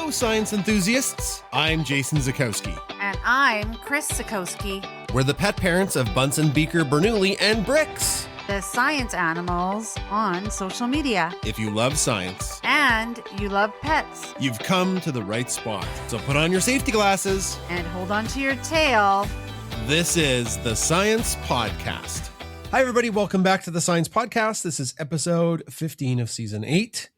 Hello, science enthusiasts. I'm Jason Zakowski. And I'm Chris Zakowski. We're the pet parents of Bunsen, Beaker, Bernoulli, and Briks, the science animals on social media. If you love science and you love pets, you've come to the right spot. So put on your safety glasses and hold on to your tail. This is the Science Podcast. Hi, everybody. Welcome back to the Science Podcast. This is episode 15 of season 8.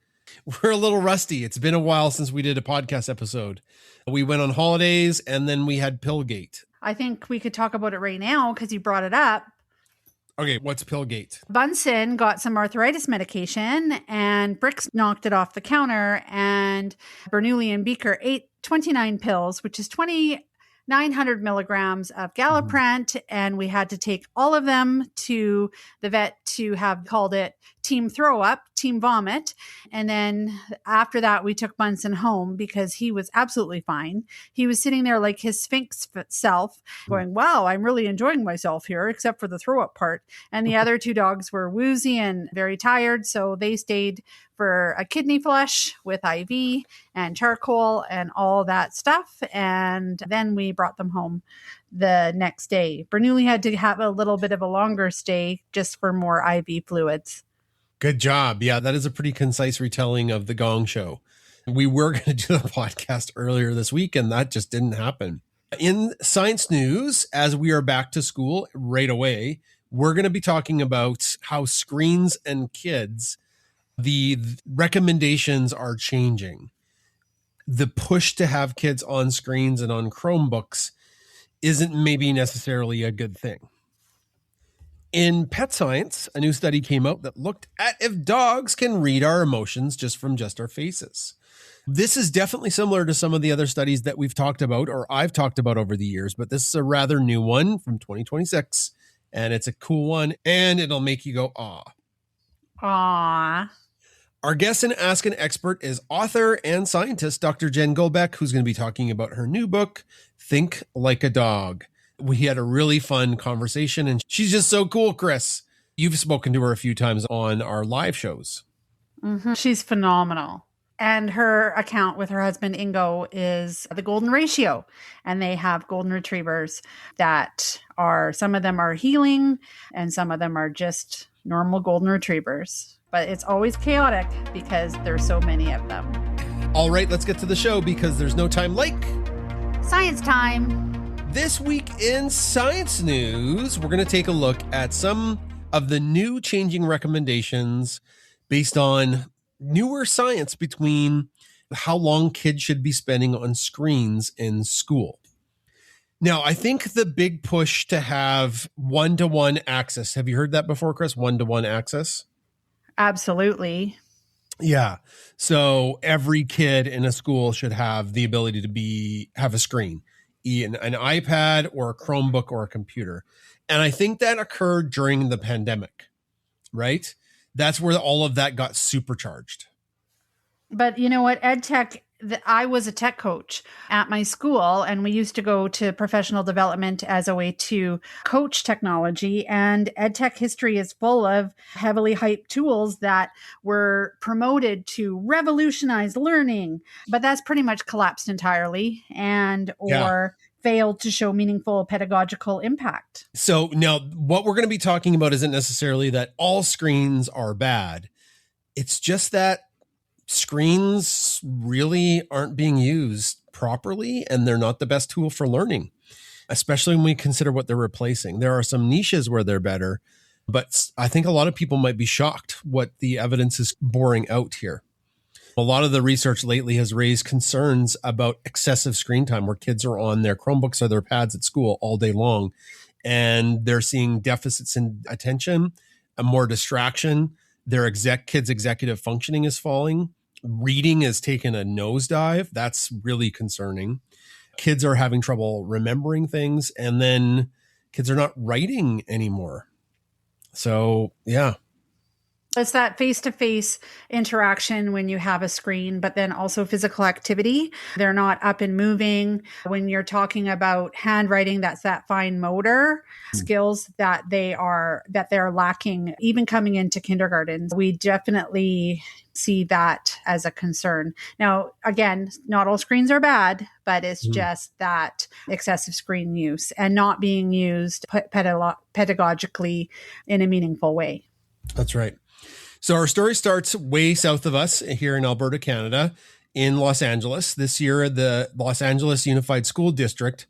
We're a little rusty. It's been a while since we did a podcast episode. We went on holidays and then we had Pilgate. I think we could talk about it right now because you brought it up. Okay, what's Pilgate? Bunsen got some arthritis medication and Brik knocked it off the counter, and Bernoulli and Beaker ate 29 pills, which is 2,900 milligrams of Galliprant, and we had to take all of them to the vet to have called it team throw up, team vomit. And then after that, we took Bunsen home because he was absolutely fine. He was sitting there like his Sphinx self going, wow, I'm really enjoying myself here, except for the throw up part. And the other two dogs were woozy and very tired. So they stayed for a kidney flush with IV and charcoal and all that stuff. And then we brought them home the next day. Bernoulli had to have a little bit of a longer stay just for more IV fluids. Good job. Yeah, that is a pretty concise retelling of the Gong Show. We were going to do the podcast earlier this week, and that just didn't happen. In science news, as we are back to school right away, we're going to be talking about how screens and kids, the recommendations are changing. The push to have kids on screens and on Chromebooks isn't maybe necessarily a good thing. In pet science, a new study came out that looked at if dogs can read our emotions just from our faces. This is definitely similar to some of the other studies that we've talked about, or I've talked about over the years, but this is a rather new one from 2026, and it's a cool one, and it'll make you go, aw. Aw. Our guest and Ask an Expert is author and scientist Dr. Jen Golbeck, who's going to be talking about her new book, Think Like a Dog. We had a really fun conversation, and she's just so cool, Chris. You've spoken to her a few times on our live shows. Mm-hmm. She's phenomenal. And her account with her husband, Ingo, is the Golden Ratio. And they have golden retrievers that are, some of them are healing, and some of them are just normal golden retrievers. But it's always chaotic because there's so many of them. All right, let's get to the show because there's no time like science time. This week in science news, we're going to take a look at some of the new changing recommendations based on newer science between how long kids should be spending on screens in school. Now, I think the big push to have one-to-one access, have you heard that before, Chris? One-to-one access? Absolutely. Yeah. So every kid in a school should have the ability to have a screen. An iPad or a Chromebook or a computer. And I think that occurred during the pandemic, right? That's where all of that got supercharged. But you know what? EdTech, I was a tech coach at my school, and we used to go to professional development as a way to coach technology. And EdTech history is full of heavily hyped tools that were promoted to revolutionize learning. But that's pretty much collapsed entirely or failed to show meaningful pedagogical impact. So now what we're going to be talking about isn't necessarily that all screens are bad. It's just that screens really aren't being used properly, and they're not the best tool for learning, especially when we consider what they're replacing. There are some niches where they're better, but I think a lot of people might be shocked what the evidence is boring out here. A lot of the research lately has raised concerns about excessive screen time, where kids are on their Chromebooks or their pads at school all day long, and they're seeing deficits in attention, more distraction. Their kids' executive functioning is falling. Reading has taken a nosedive. That's really concerning. Kids are having trouble remembering things, and then kids are not writing anymore. So, yeah. It's that face-to-face interaction when you have a screen, but then also physical activity. They're not up and moving. When you're talking about handwriting, that's that fine motor skills that they're lacking, even coming into kindergarten. We definitely see that as a concern. Now, again, not all screens are bad, but it's just that excessive screen use and not being used pedagogically in a meaningful way. That's right. So our story starts way south of us here in Alberta, Canada, in Los Angeles. This year, the Los Angeles Unified School District,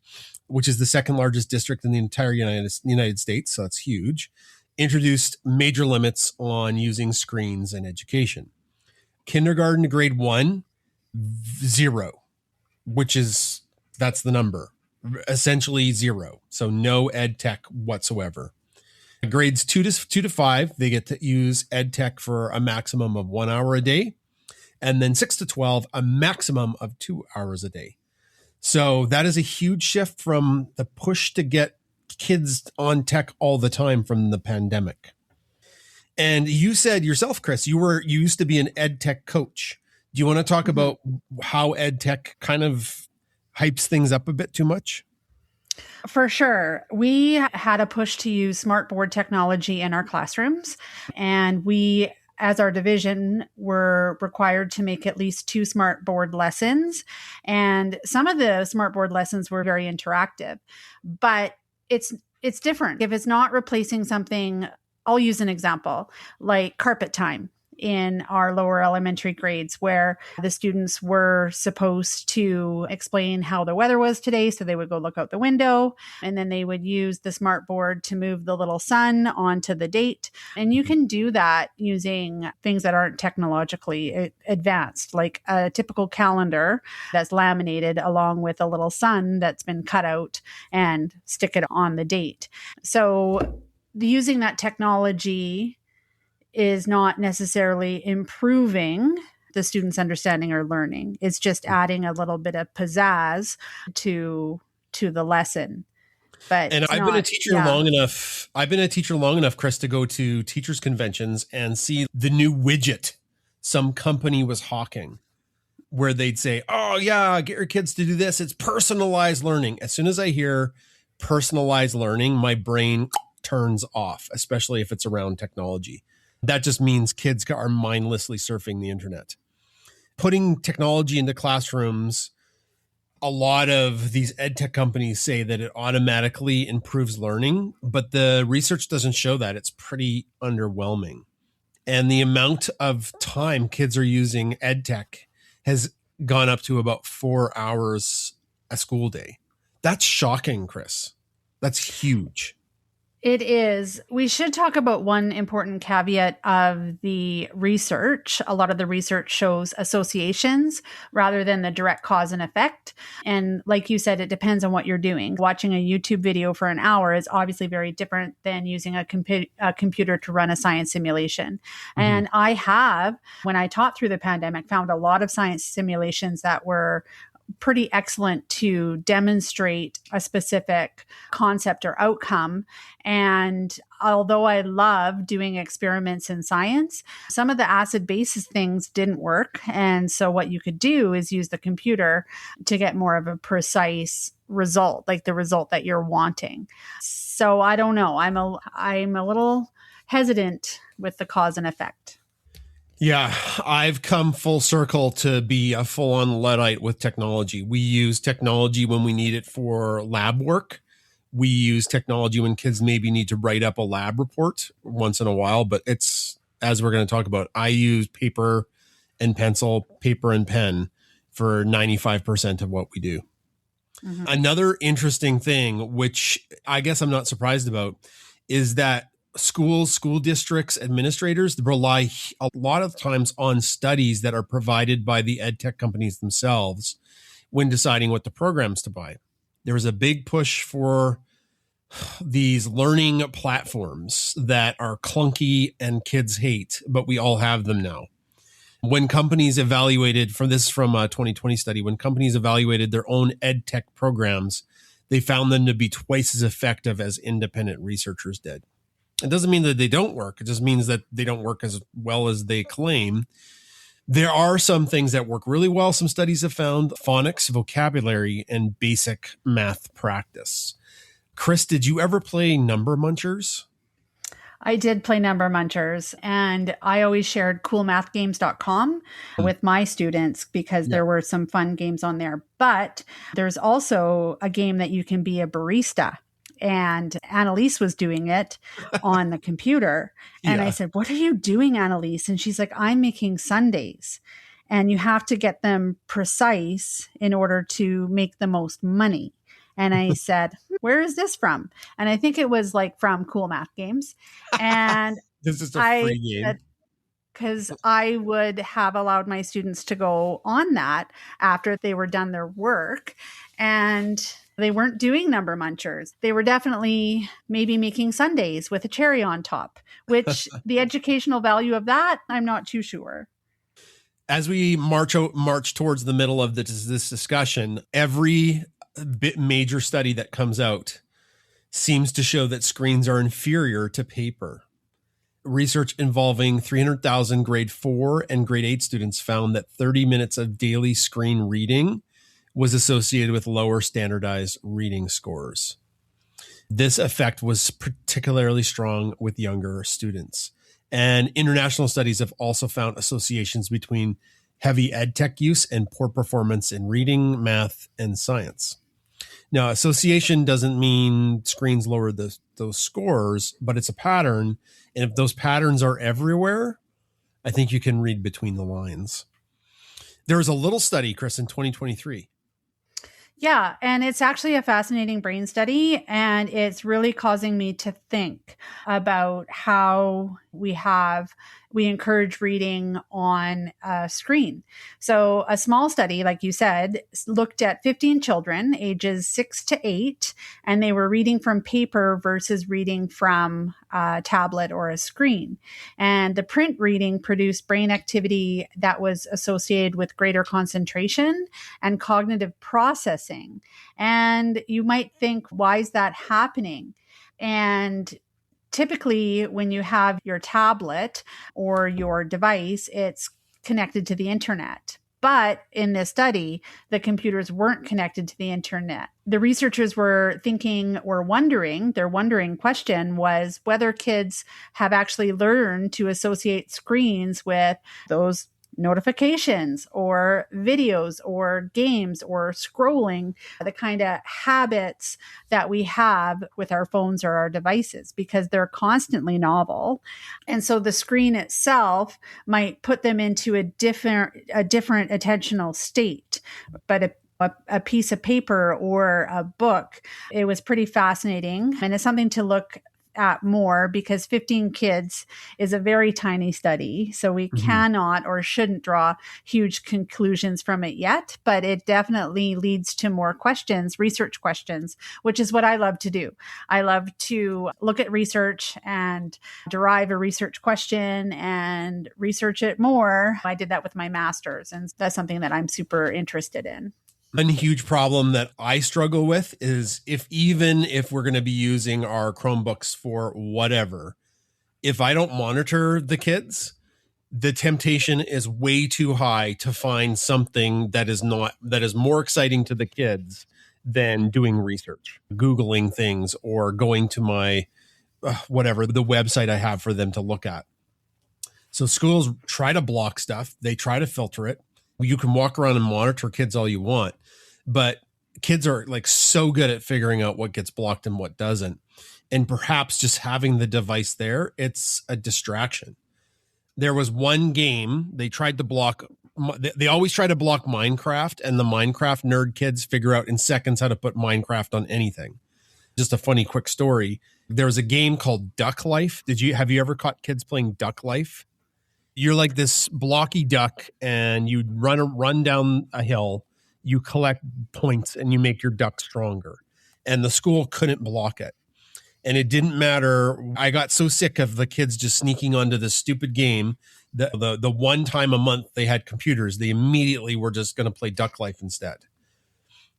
which is the second largest district in the entire United States, so that's huge, introduced major limits on using screens in education. Kindergarten to grade 1, 0, that's the number, essentially 0. So no ed tech whatsoever. Grades 2 to 5, they get to use ed tech for a maximum of 1 hour a day. And then 6 to 12, a maximum of 2 hours a day. So that is a huge shift from the push to get kids on tech all the time from the pandemic. And you said yourself, Chris, you used to be an ed tech coach. Do you want to talk about how ed tech kind of hypes things up a bit too much? For sure. We had a push to use smartboard technology in our classrooms, and we, as our division, were required to make at least 2 smartboard lessons. And some of the smartboard lessons were very interactive, but it's different. If it's not replacing something, I'll use an example, like carpet time in our lower elementary grades, where the students were supposed to explain how the weather was today. So they would go look out the window, and then they would use the smartboard to move the little sun onto the date. And you can do that using things that aren't technologically advanced, like a typical calendar that's laminated along with a little sun that's been cut out and stick it on the date. So using that technology is not necessarily improving the student's understanding or learning. It's just adding a little bit of pizzazz to the lesson. But I've been a teacher long enough, Chris, to go to teachers' conventions and see the new widget some company was hawking, where they'd say, "Oh yeah, get your kids to do this. It's personalized learning." As soon as I hear personalized learning, my brain turns off, especially if it's around technology. That just means kids are mindlessly surfing the internet. Putting technology into classrooms, a lot of these ed tech companies say that it automatically improves learning, but the research doesn't show that. It's pretty underwhelming. And the amount of time kids are using ed tech has gone up to about 4 hours a school day. That's shocking, Chris. That's huge. It is. We should talk about one important caveat of the research. A lot of the research shows associations rather than the direct cause and effect. And like you said, it depends on what you're doing. Watching a YouTube video for an hour is obviously very different than using a computer to run a science simulation. Mm-hmm. And I have, when I taught through the pandemic, found a lot of science simulations that were pretty excellent to demonstrate a specific concept or outcome. And although I love doing experiments in science, some of the acid basis things didn't work. And so what you could do is use the computer to get more of a precise result, like the result that you're wanting. So I don't know. I'm a little hesitant with the cause and effect. Yeah, I've come full circle to be a full-on Luddite with technology. We use technology when we need it for lab work. We use technology when kids maybe need to write up a lab report once in a while, but it's, as we're going to talk about, I use paper and pencil, paper and pen for 95% of what we do. Mm-hmm. Another interesting thing, which I guess I'm not surprised about, is that schools, school districts, administrators rely a lot of times on studies that are provided by the ed tech companies themselves when deciding what the programs to buy. There was a big push for these learning platforms that are clunky and kids hate, but we all have them now. When companies evaluated, from a 2020 study, when companies evaluated their own ed tech programs, they found them to be twice as effective as independent researchers did. It doesn't mean that they don't work. It just means that they don't work as well as they claim. There are some things that work really well. Some studies have found phonics, vocabulary, and basic math practice. Chris, did you ever play Number Munchers? I did play Number Munchers, and I always shared coolmathgames.com with my students because there were some fun games on there. But there's also a game that you can be a barista. And Annalise was doing it on the computer. And I said, "What are you doing, Annalise?" And she's like, "I'm making sundaes. And you have to get them precise in order to make the most money." And I said, "Where is this from?" And I think it was like from Cool Math Games. And this is a free game. Because I would have allowed my students to go on that after they were done their work. And they weren't doing Number Munchers. They were definitely maybe making sundaes with a cherry on top, which the educational value of that, I'm not too sure. As we march towards the middle of this discussion, every major study that comes out seems to show that screens are inferior to paper. Research involving 300,000 grade 4 and grade 8 students found that 30 minutes of daily screen reading was associated with lower standardized reading scores. This effect was particularly strong with younger students. And international studies have also found associations between heavy ed tech use and poor performance in reading, math, and science. Now, association doesn't mean screens lower those scores, but it's a pattern. And if those patterns are everywhere, I think you can read between the lines. There was a little study, Chris, in 2023. Yeah, and it's actually a fascinating brain study, and it's really causing me to think about how we encourage reading on a screen. So a small study, like you said, looked at 15 children ages 6 to 8, and they were reading from paper versus reading from a tablet or a screen. And the print reading produced brain activity that was associated with greater concentration and cognitive processing. And you might think, why is that happening? And typically, when you have your tablet or your device, it's connected to the internet. But in this study, the computers weren't connected to the internet. The researchers were wondering, their wondering question was whether kids have actually learned to associate screens with those notifications or videos or games or scrolling, the kind of habits that we have with our phones or our devices, because they're constantly novel. And so the screen itself might put them into a different attentional state. But a piece of paper or a book, it was pretty fascinating. And it's something to look at more, because 15 kids is a very tiny study. So we cannot or shouldn't draw huge conclusions from it yet, but it definitely leads to more questions, research questions, which is what I love to do. I love to look at research and derive a research question and research it more. I did that with my master's, and that's something that I'm super interested in. One huge problem that I struggle with is even if we're going to be using our Chromebooks for whatever, if I don't monitor the kids, the temptation is way too high to find something that is more exciting to the kids than doing research, Googling things, or going to my the website I have for them to look at. So schools try to block stuff. They try to filter it. You can walk around and monitor kids all you want, but kids are like so good at figuring out what gets blocked and what doesn't. And perhaps just having the device there, it's a distraction. There was one game they tried to block. They always try to block Minecraft, and the Minecraft nerd kids figure out in seconds how to put Minecraft on anything. Just a funny quick story. There was a game called Duck Life. Have you ever caught kids playing Duck Life? You're like this blocky duck, and you run down a hill, you collect points, and you make your duck stronger. And the school couldn't block it. And it didn't matter. I got so sick of the kids just sneaking onto this stupid game. The one time a month they had computers, they immediately were just going to play Duck Life instead.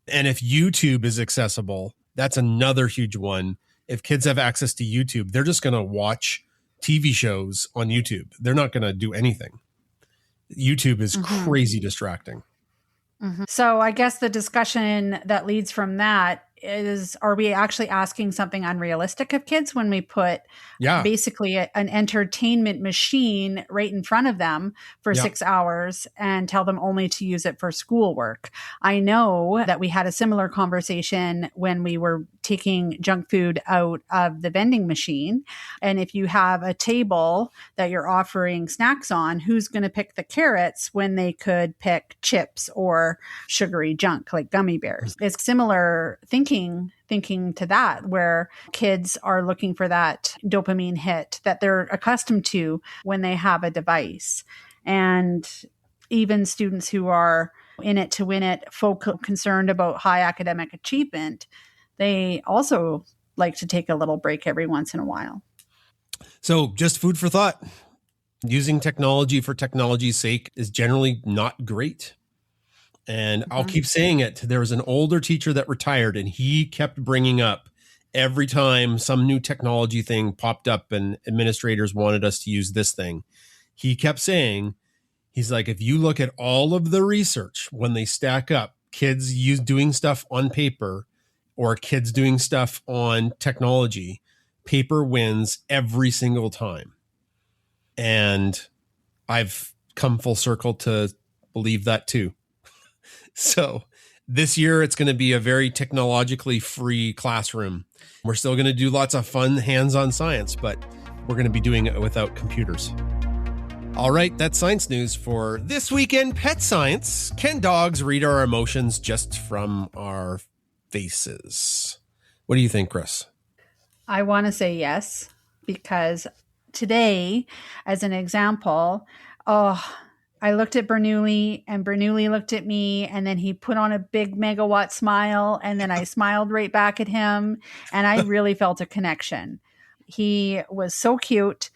And if YouTube is accessible, that's another huge one. if kids have access to YouTube, they're just going to watch TV shows on YouTube. They're not going to do anything. YouTube is crazy distracting. So I guess the discussion that leads from that is, are we actually asking something unrealistic of kids when we put basically an entertainment machine right in front of them for 6 hours and tell them only to use it for schoolwork? I know that we had a similar conversation when we were taking junk food out of the vending machine. And if you have a table that you're offering snacks on, who's going to pick the carrots when they could pick chips or sugary junk like gummy bears? It's similar thinking to that, where kids are looking for that dopamine hit that they're accustomed to when they have a device. And even students who are in it to win it, folk concerned about high academic achievement, they also like to take a little break every once in a while. So just food for thought. Using technology for technology's sake is generally not great. And I'll keep saying it. There was an older teacher that retired, and he kept bringing up every time some new technology thing popped up and administrators wanted us to use this thing. He kept saying, he's like, if you look at all of the research, when they stack up kids doing stuff on paper or kids doing stuff on technology, paper wins every single time. And I've come full circle to believe that too. So this year, it's going to be a very technologically free classroom. We're still going to do lots of fun hands-on science, but we're going to be doing it without computers. All right, that's science news for this week in Pet Science. Can dogs read our emotions just from our faces? What do you think, Chris? I want to say yes, because today, as an example, I looked at Bernoulli and Bernoulli looked at me, and then he put on a big megawatt smile, and then I smiled right back at him, and I really felt a connection. He was so cute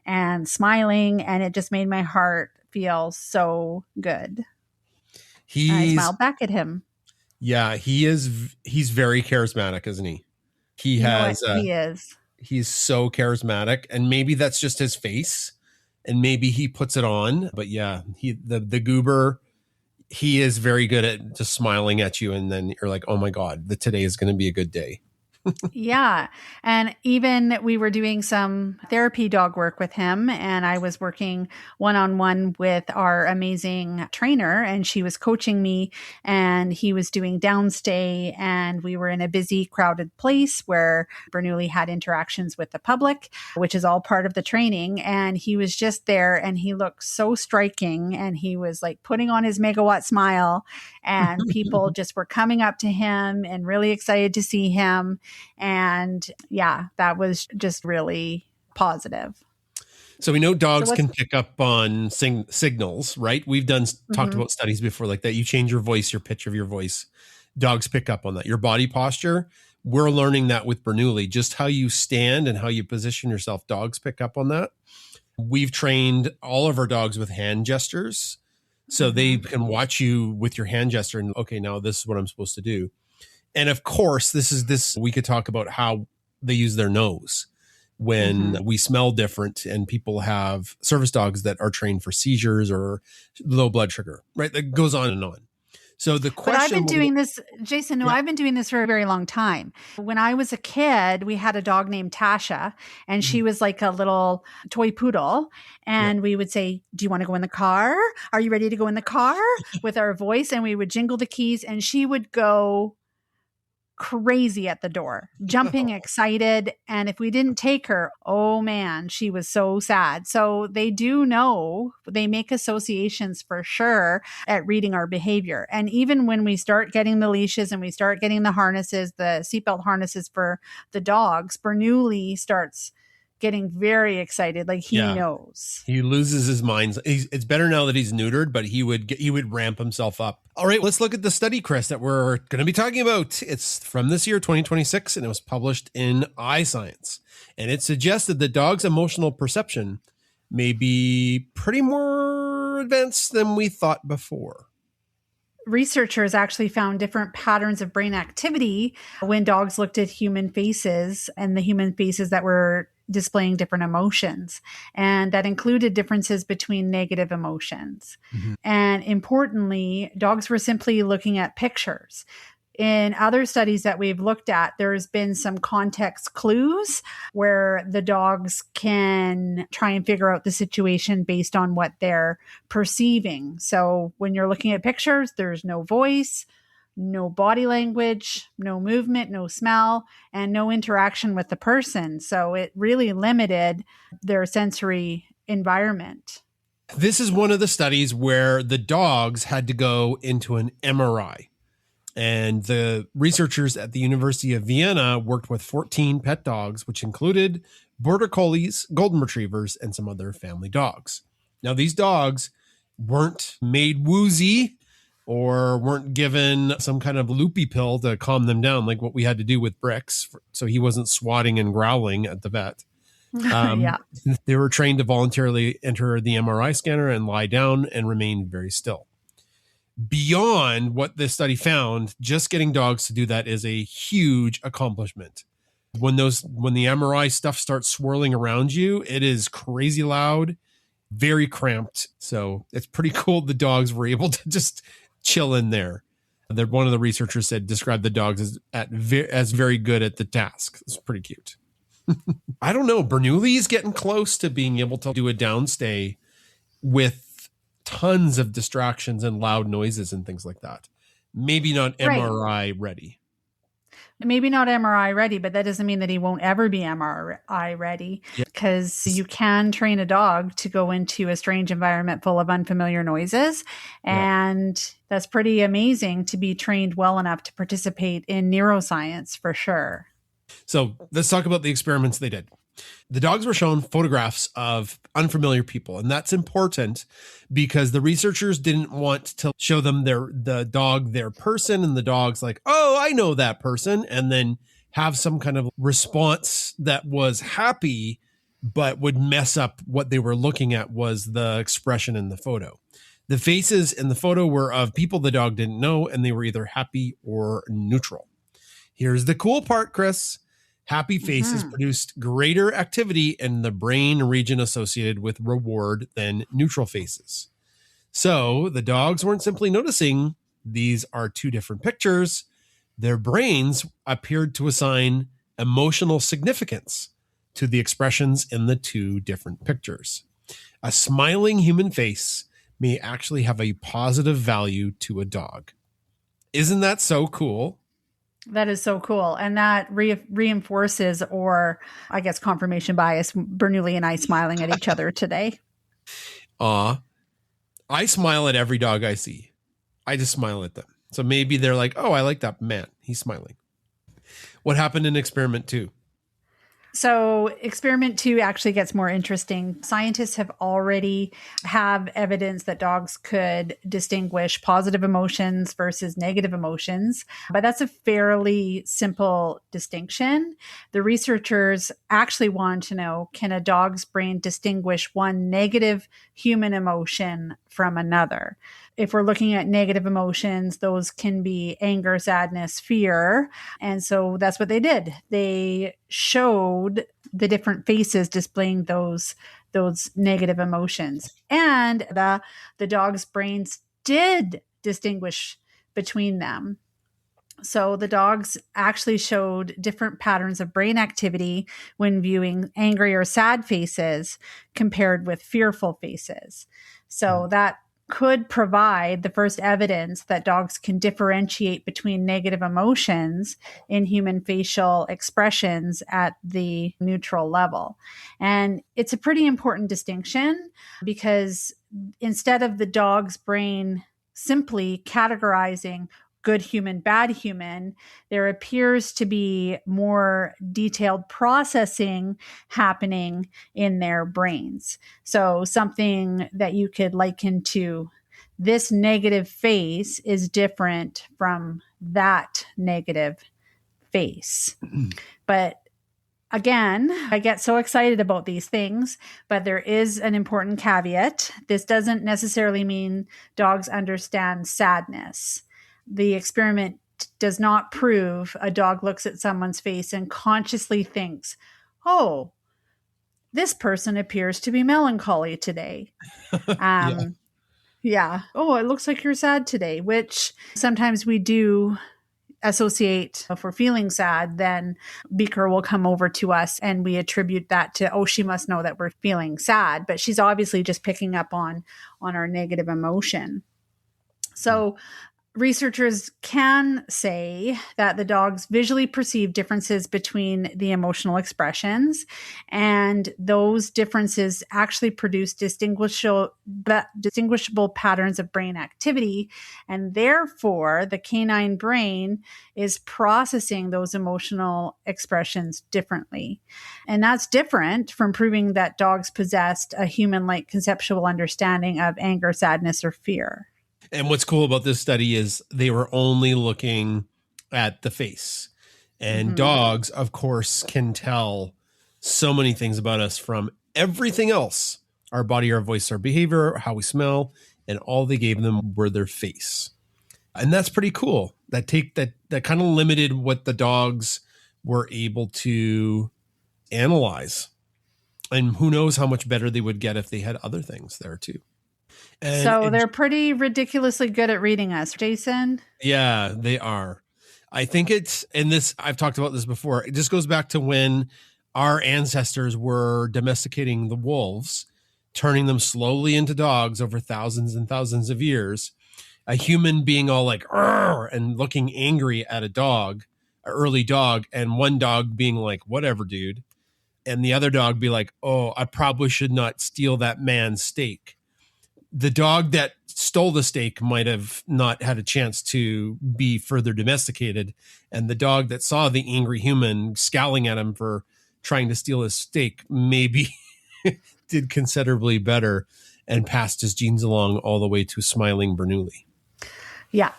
and smiling, and it just made my heart feel so good. I smiled back at him. Yeah, he's very charismatic, isn't he? He is. He's so charismatic, and maybe that's just his face. And maybe he puts it on, but yeah, the goober, he is very good at just smiling at you. And then you're like, oh my God, today is going to be a good day. Yeah. And even we were doing some therapy dog work with him, and I was working one-on-one with our amazing trainer, and she was coaching me, and he was doing downstay, and we were in a busy, crowded place where Bernoulli had interactions with the public, which is all part of the training. And he was just there, and he looked so striking, and he was like putting on his megawatt smile, and people just were coming up to him and really excited to see him. And yeah, that was just really positive. So we know dogs can pick up on signals, right? We've talked about studies before like that. You change your voice, your pitch of your voice. Dogs pick up on that. Your body posture, we're learning that with Bernoulli. Just how you stand and how you position yourself, dogs pick up on that. We've trained all of our dogs with hand gestures. So they can watch you with your hand gesture and, okay, now this is what I'm supposed to do. And of course, we could talk about how they use their nose when we smell different, and people have service dogs that are trained for seizures or low blood sugar, right? That goes on and on. So the question— But I've been doing this, Jason, I've been doing this for a very long time. When I was a kid, we had a dog named Tasha, and she was like a little toy poodle. And we would say, do you want to go in the car? Are you ready to go in the car? With our voice. And we would jingle the keys, and she would go crazy at the door, jumping, excited. And if we didn't take her, oh man, she was so sad. So they do know, they make associations for sure at reading our behavior. And even when we start getting the leashes and we start getting the harnesses, the seatbelt harnesses for the dogs, Bernoulli starts getting very excited. Like he knows. He loses his mind. It's better now that he's neutered, but he would ramp himself up. All right, let's look at the study, Chris, that we're going to be talking about. It's from this year, 2026, and it was published in iScience. And it suggested that dogs' emotional perception may be pretty more advanced than we thought before. researchers actually found different patterns of brain activity when dogs looked at human faces and the human faces that were displaying different emotions. And that included differences between negative emotions. Mm-hmm. And importantly, dogs were simply looking at pictures. In other studies that we've looked at, there's been some context clues where the dogs can try and figure out the situation based on what they're perceiving. So when you're looking at pictures, there's no voice, no body language, no movement, no smell, and no interaction with the person. So it really limited their sensory environment. This is one of the studies where the dogs had to go into an MRI. And the researchers at the University of Vienna worked with 14 pet dogs, which included border collies, golden retrievers, and some other family dogs. Now, these dogs weren't made woozy or weren't given some kind of loopy pill to calm them down, like what we had to do with Brik's, so he wasn't swatting and growling at the vet. Yeah. They were trained to voluntarily enter the MRI scanner and lie down and remain very still. Beyond what this study found, just getting dogs to do that is a huge accomplishment. When the MRI stuff starts swirling around you, it is crazy loud, very cramped. So it's pretty cool the dogs were able to just chill in there. One of the researchers described the dogs as very good at the task. It's pretty cute. I don't know. Bernoulli is getting close to being able to do a downstay with tons of distractions and loud noises and things like that. Maybe not MRI ready. Maybe not MRI ready, but that doesn't mean that he won't ever be MRI ready, because you can train a dog to go into a strange environment full of unfamiliar noises. And that's pretty amazing to be trained well enough to participate in neuroscience for sure. So let's talk about the experiments they did. The dogs were shown photographs of unfamiliar people, and that's important because the researchers didn't want to show them the dog, their person, and the dog's like, oh, I know that person, and then have some kind of response that was happy but would mess up what they were looking at was the expression in the photo. The faces in the photo were of people the dog didn't know, and they were either happy or neutral. Here's the cool part, Chris. Happy faces produced greater activity in the brain region associated with reward than neutral faces. So the dogs weren't simply noticing these are two different pictures. Their brains appeared to assign emotional significance to the expressions in the two different pictures. A smiling human face may actually have a positive value to a dog. Isn't that so cool? That is so cool. And that reinforces, or I guess confirmation bias, Bernoulli and I smiling at each other today. I smile at every dog I see. I just smile at them. So maybe they're like, oh, I like that man. He's smiling. What happened in experiment 2? So experiment 2 actually gets more interesting. Scientists have already have evidence that dogs could distinguish positive emotions versus negative emotions, but that's a fairly simple distinction. The researchers actually want to know, can a dog's brain distinguish one negative human emotion from another? If we're looking at negative emotions, those can be anger, sadness, fear. And so that's what they did. They showed the different faces displaying those negative emotions. And the dog's brains did distinguish between them. So the dogs actually showed different patterns of brain activity when viewing angry or sad faces compared with fearful faces. So that could provide the first evidence that dogs can differentiate between negative emotions in human facial expressions at the neutral level. And it's a pretty important distinction because instead of the dog's brain simply categorizing good human, bad human, there appears to be more detailed processing happening in their brains. So something that you could liken to this negative face is different from that negative face. But Again, I get so excited about these things, but there is an important caveat. This doesn't necessarily mean dogs understand sadness. The experiment does not prove a dog looks at someone's face and consciously thinks, oh, this person appears to be melancholy today. Yeah. Yeah. Oh, it looks like you're sad today, which sometimes we do associate. If we're feeling sad, then Beaker will come over to us and we attribute that to, oh, she must know that we're feeling sad, but she's obviously just picking up on our negative emotion. So researchers can say that the dogs visually perceive differences between the emotional expressions, and those differences actually produce distinguishable patterns of brain activity. And therefore, the canine brain is processing those emotional expressions differently. And that's different from proving that dogs possessed a human-like conceptual understanding of anger, sadness, or fear. And what's cool about this study is they were only looking at the face. And dogs, of course, can tell so many things about us from everything else: our body, our voice, our behavior, how we smell, and all they gave them were their face. And that's pretty cool. That kind of limited what the dogs were able to analyze. And who knows how much better they would get if they had other things there too. So they're pretty ridiculously good at reading us, Jason. Yeah, they are. I think I've talked about this before. It just goes back to when our ancestors were domesticating the wolves, turning them slowly into dogs over thousands and thousands of years. A human being all like, "Arr!" and looking angry at an early dog, and one dog being like, whatever, dude. And the other dog be like, oh, I probably should not steal that man's steak. The dog that stole the steak might have not had a chance to be further domesticated. And the dog that saw the angry human scowling at him for trying to steal his steak maybe did considerably better and passed his genes along all the way to smiling Bernoulli. Yeah.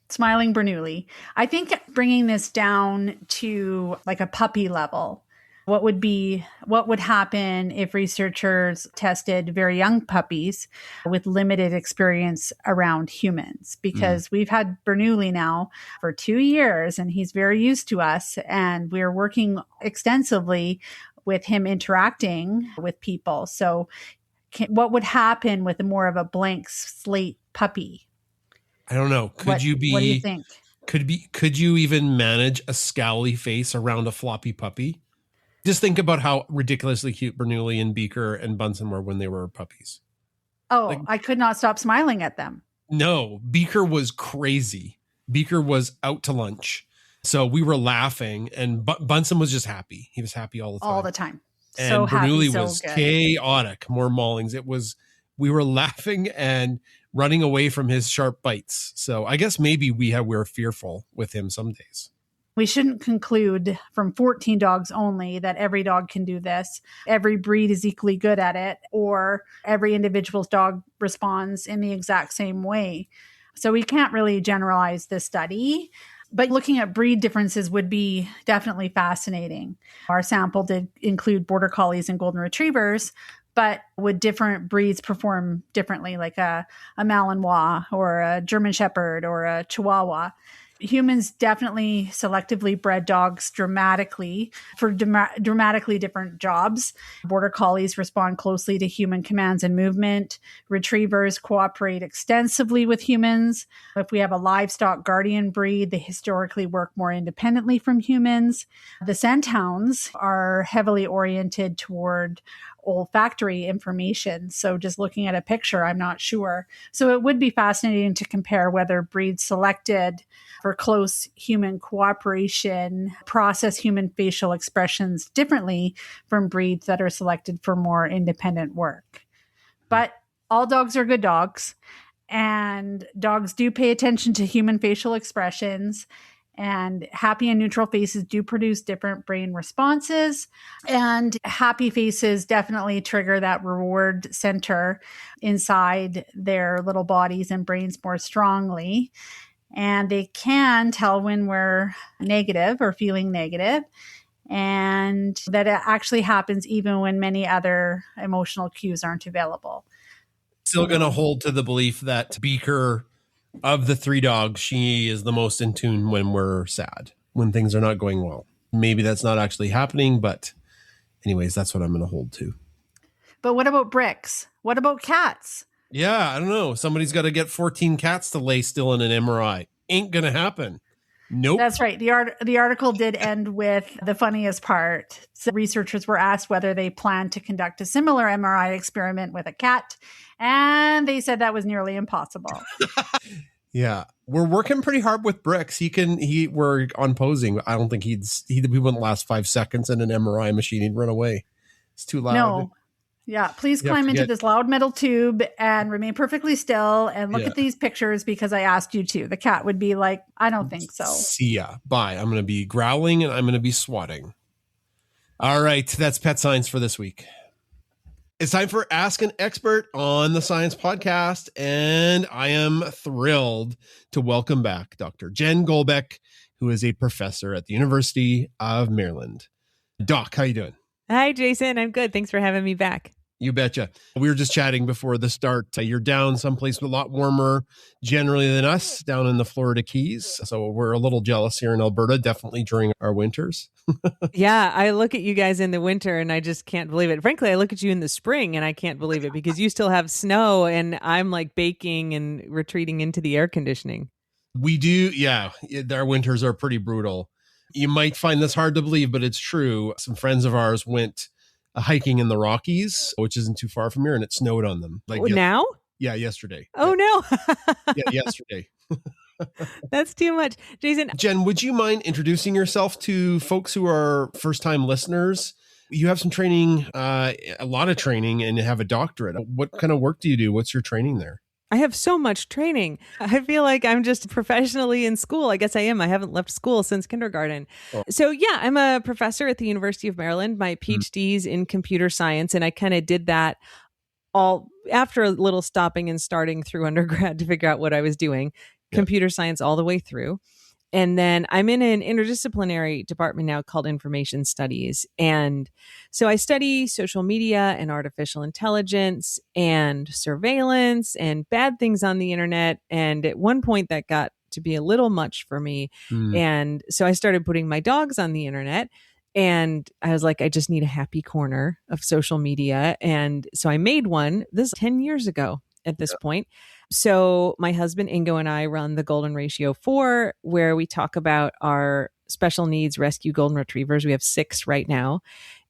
Smiling Bernoulli. I think bringing this down to like a puppy level, what would happen if researchers tested very young puppies with limited experience around humans? Because we've had Bernoulli now for 2 years and he's very used to us, and we're working extensively with him interacting with people. So what would happen with more of a blank slate puppy? I don't know. What do you think? Could you even manage a scowly face around a floppy puppy? Just think about how ridiculously cute Bernoulli and Beaker and Bunsen were when they were puppies. Oh, I could not stop smiling at them. No, Beaker was crazy. Beaker was out to lunch. So we were laughing, and Bunsen was just happy. He was happy all the time. All the time. And so Bernoulli happy, so was good. Chaotic, more maulings. We were laughing and running away from his sharp bites. So I guess maybe we're fearful with him some days. We shouldn't conclude from 14 dogs only that every dog can do this. Every breed is equally good at it, or every individual's dog responds in the exact same way. So we can't really generalize this study, but looking at breed differences would be definitely fascinating. Our sample did include border collies and golden retrievers, but would different breeds perform differently, like a Malinois or a German Shepherd or a Chihuahua? Humans definitely selectively bred dogs dramatically for dramatically different jobs. Border collies respond closely to human commands and movement. Retrievers cooperate extensively with humans. If we have a livestock guardian breed, they historically work more independently from humans. The scenthounds are heavily oriented toward olfactory information. So just looking at a picture, I'm not sure. So it would be fascinating to compare whether breeds selected for close human cooperation process human facial expressions differently from breeds that are selected for more independent work. But all dogs are good dogs, and dogs do pay attention to human facial expressions. And happy and neutral faces do produce different brain responses. And happy faces definitely trigger that reward center inside their little bodies and brains more strongly. And they can tell when we're negative or feeling negative. and that it actually happens even when many other emotional cues aren't available. Still going to hold to the belief that Beaker, of the 3 dogs, she is the most in tune when we're sad, when things are not going well. Maybe that's not actually happening, but anyways, that's what I'm going to hold to. But what about Bricks? What about cats? Yeah, I don't know. Somebody's got to get 14 cats to lay still in an MRI. Ain't going to happen. Nope. That's right. The article did end with the funniest part. So researchers were asked whether they plan to conduct a similar MRI experiment with a cat, and they said that was nearly impossible. Yeah, we're working pretty hard with Bricks. We're on posing. I don't think he wouldn't last 5 seconds in an MRI machine. He'd run away. It's too loud. No. Yeah, please climb into this loud metal tube and remain perfectly still and look at these pictures because I asked you to. The cat would be like, I don't think so. See ya. Bye. I'm going to be growling and I'm going to be swatting. All right, that's Pet Science for this week. It's time for Ask an Expert on the Science Podcast, and I am thrilled to welcome back Dr. Jen Golbeck, who is a professor at the University of Maryland. Doc, how you doing? Hi, Jason. I'm good. Thanks for having me back. You betcha. We were just chatting before the start. You're down someplace a lot warmer generally than us, down in the Florida Keys. So we're a little jealous here in Alberta, definitely during our winters. Yeah, I look at you guys in the winter and I just can't believe it. Frankly, I look at you in the spring and I can't believe it because you still have snow and I'm like baking and retreating into the air conditioning. We do. Yeah. Our winters are pretty brutal. You might find this hard to believe, but it's true. Some friends of ours went hiking in the Rockies, which isn't too far from here, and it snowed on them. Now? Yeah, yesterday. Oh, yeah. no. Yeah, yesterday. That's too much. Jason. Jen, would you mind introducing yourself to folks who are first-time listeners? You have some training, a lot of training, and you have a doctorate. What kind of work do you do? What's your training there? I have so much training. I feel like I'm just professionally in school. I guess I am. I haven't left school since kindergarten. Oh. So yeah, I'm a professor at the University of Maryland. My PhD's in computer science. And I kind of did that all after a little stopping and starting through undergrad to figure out what I was doing. Yeah. Computer science all the way through. And then I'm in an interdisciplinary department now called information studies. And so I study social media and artificial intelligence and surveillance and bad things on the internet. And at one point that got to be a little much for me. And so I started putting my dogs on the internet. And I was like, I just need a happy corner of social media. And so I made one. This is 10 years ago at this point. So my husband Ingo and I run the Golden Ratio 4, where we talk about our special needs rescue golden retrievers. We have 6 right now.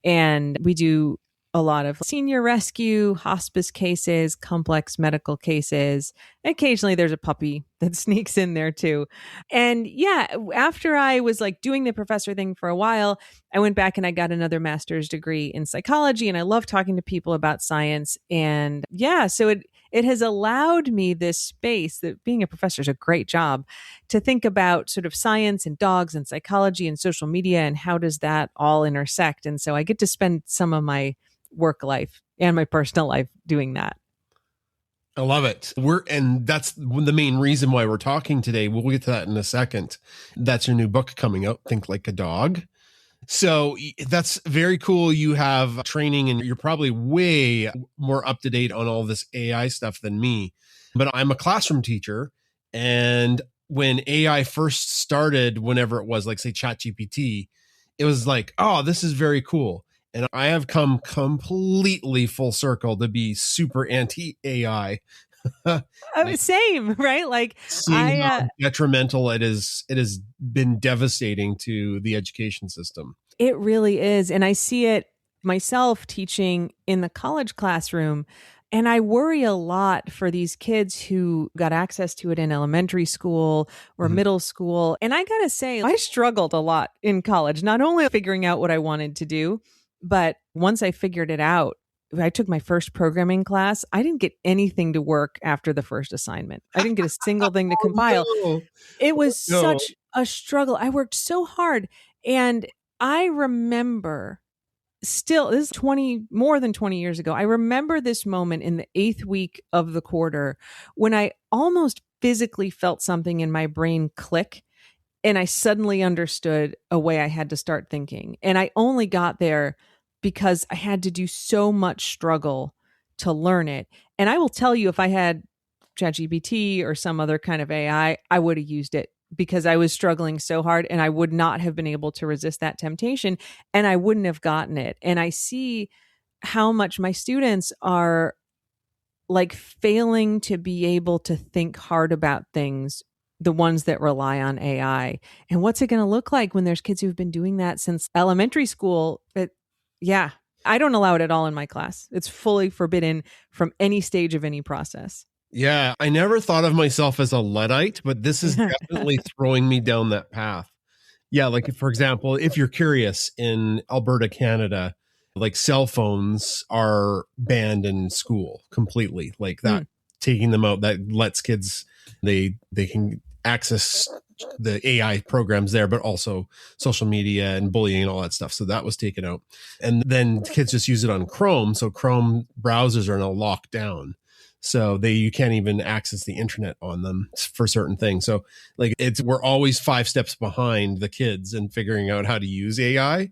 And we do a lot of senior rescue, hospice cases, complex medical cases. Occasionally there's a puppy that sneaks in there too. And yeah, after I was like doing the professor thing for a while, I went back and I got another master's degree in psychology, and I love talking to people about science. And yeah, so it has allowed me this space that being a professor is a great job to think about sort of science and dogs and psychology and social media and how does that all intersect. And so I get to spend some of my work life and my personal life doing that. I love it. And that's the main reason why we're talking today. We'll get to that in a second. That's your new book coming out, Think Like a Dog. So that's very cool. You have training and you're probably way more up to date on all this AI stuff than me. But I'm a classroom teacher. And when AI first started, whenever it was like, say, ChatGPT, it was like, oh, this is very cool. And I have come completely full circle to be super anti-AI. Same, right? Like seeing how detrimental it has been devastating to the education system. It really is. And I see it myself teaching in the college classroom. And I worry a lot for these kids who got access to it in elementary school or middle school. And I got to say, I struggled a lot in college, not only figuring out what I wanted to do, but once I figured it out, I took my first programming class. I didn't get anything to work after the first assignment. I didn't get a single thing to compile. No. It was such a struggle. I worked so hard. And I remember still, this is more than 20 years ago. I remember this moment in the 8th week of the quarter when I almost physically felt something in my brain click. And I suddenly understood a way I had to start thinking. And I only got there because I had to do so much struggle to learn it. And I will tell you, if I had ChatGPT or some other kind of AI, I would have used it because I was struggling so hard and I would not have been able to resist that temptation and I wouldn't have gotten it. And I see how much my students are like failing to be able to think hard about things, the ones that rely on AI. And what's it going to look like when there's kids who've been doing that since elementary school? Yeah, I don't allow it at all in my class. It's fully forbidden from any stage of any process. Yeah, I never thought of myself as a Luddite, but this is definitely throwing me down that path. Yeah, like for example, if you're curious, in Alberta, Canada, like cell phones are banned in school completely. Like that, taking them out, that lets kids, they can access the AI programs there, but also social media and bullying and all that stuff. So that was taken out. And then kids just use it on Chrome. So Chrome browsers are now locked down. So you can't even access the internet on them for certain things. So like we're always 5 steps behind the kids in figuring out how to use AI.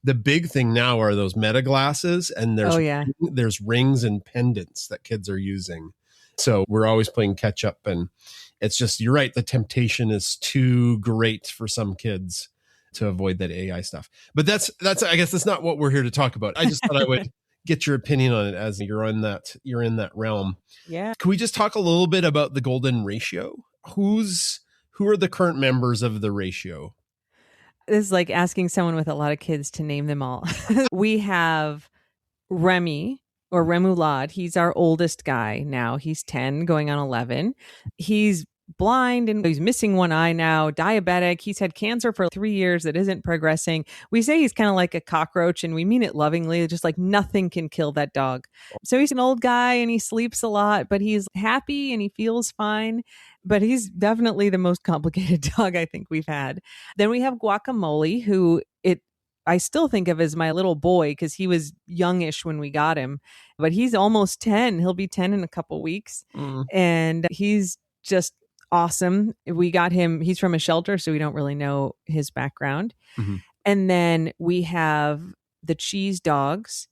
The big thing now are those meta glasses, and there's rings and pendants that kids are using. So we're always playing catch up, and it's just, you're right. The temptation is too great for some kids to avoid that AI stuff. But that's, I guess that's not what we're here to talk about. I just thought I would get your opinion on it as you're in that realm. Yeah. Can we just talk a little bit about the golden ratio? Who are the current members of the ratio? This is like asking someone with a lot of kids to name them all. We have Remy or Remoulade. He's our oldest guy now. He's 10 going on 11. He's blind and he's missing one eye now, diabetic. He's had cancer for 3 years that isn't progressing. We say he's kind of like a cockroach, and we mean it lovingly, just like nothing can kill that dog. So he's an old guy and he sleeps a lot, but he's happy and he feels fine. But he's definitely the most complicated dog I think we've had. Then we have Guacamole, who I still think of as my little boy because he was youngish when we got him, but he's almost 10. He'll be 10 in a couple weeks. And he's just awesome. We got him, he's from a shelter, so we don't really know his background. And then we have the cheese dogs,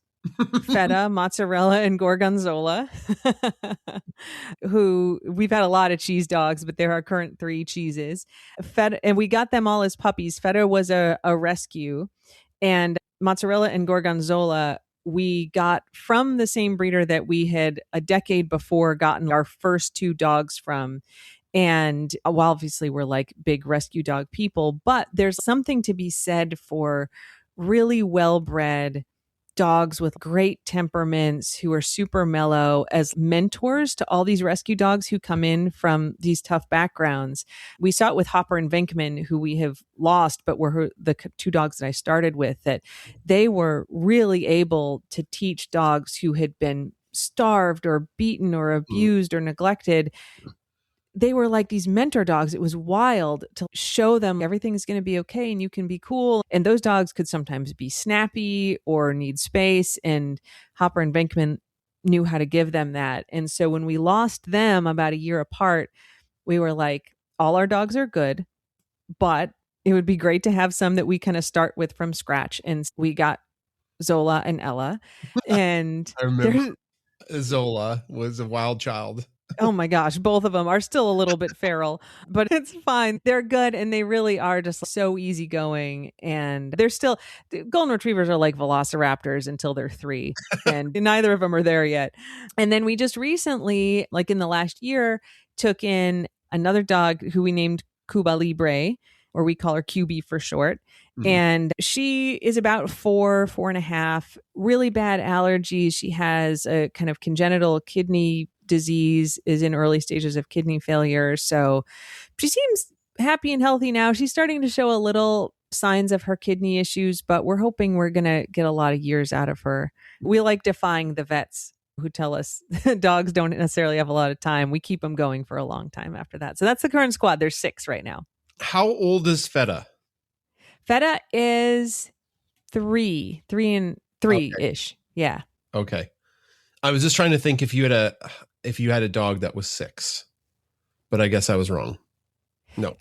feta, mozzarella, and gorgonzola, who we've had a lot of cheese dogs, but they're our current 3 cheeses. Feta, and we got them all as puppies. Feta was a rescue, and mozzarella and gorgonzola we got from the same breeder that we had a decade before gotten our first 2 dogs from. And well, obviously we're like big rescue dog people, but there's something to be said for really well-bred dogs with great temperaments who are super mellow as mentors to all these rescue dogs who come in from these tough backgrounds. We saw it with Hopper and Venkman, who we have lost, but were the 2 dogs that I started with, that they were really able to teach dogs who had been starved or beaten or abused or neglected. They were like these mentor dogs. It was wild to show them everything is going to be okay and you can be cool. And those dogs could sometimes be snappy or need space. And Hopper and Venkman knew how to give them that. And so when we lost them about a year apart, we were like, all our dogs are good, but it would be great to have some that we kind of start with from scratch. And we got Zola and Ella. And I remember Zola was a wild child. Oh my gosh, both of them are still a little bit feral, but it's fine. They're good, and they really are just so easygoing. And they're still, golden retrievers are like velociraptors until they're 3, and neither of them are there yet. And then we just recently, like in the last year, took in another dog who we named Cuba Libre, or we call her QB for short. And she is about 4.5, really bad allergies. She has a kind of congenital kidney disease, is in early stages of kidney failure. So she seems happy and healthy now. She's starting to show a little signs of her kidney issues, but we're hoping we're going to get a lot of years out of her. We like defying the vets who tell us dogs don't necessarily have a lot of time. We keep them going for a long time after that. So that's the current squad. There's 6 right now. How old is Feta? Feta is 3 and 3-ish. Yeah. Okay. I was just trying to think if you had a dog that was 6, but I guess I was wrong. No.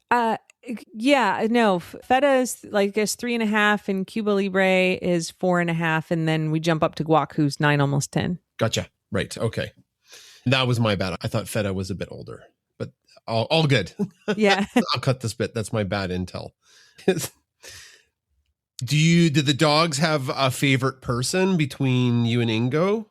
Yeah, no, Feta is like, I guess 3.5 and Cuba Libre is 4.5. And then we jump up to Guac, who's 9, almost 10. Gotcha. Right. Okay. That was my bad. I thought Feta was a bit older, but all good. Yeah. I'll cut this bit. That's my bad intel. Did the dogs have a favorite person between you and Ingo?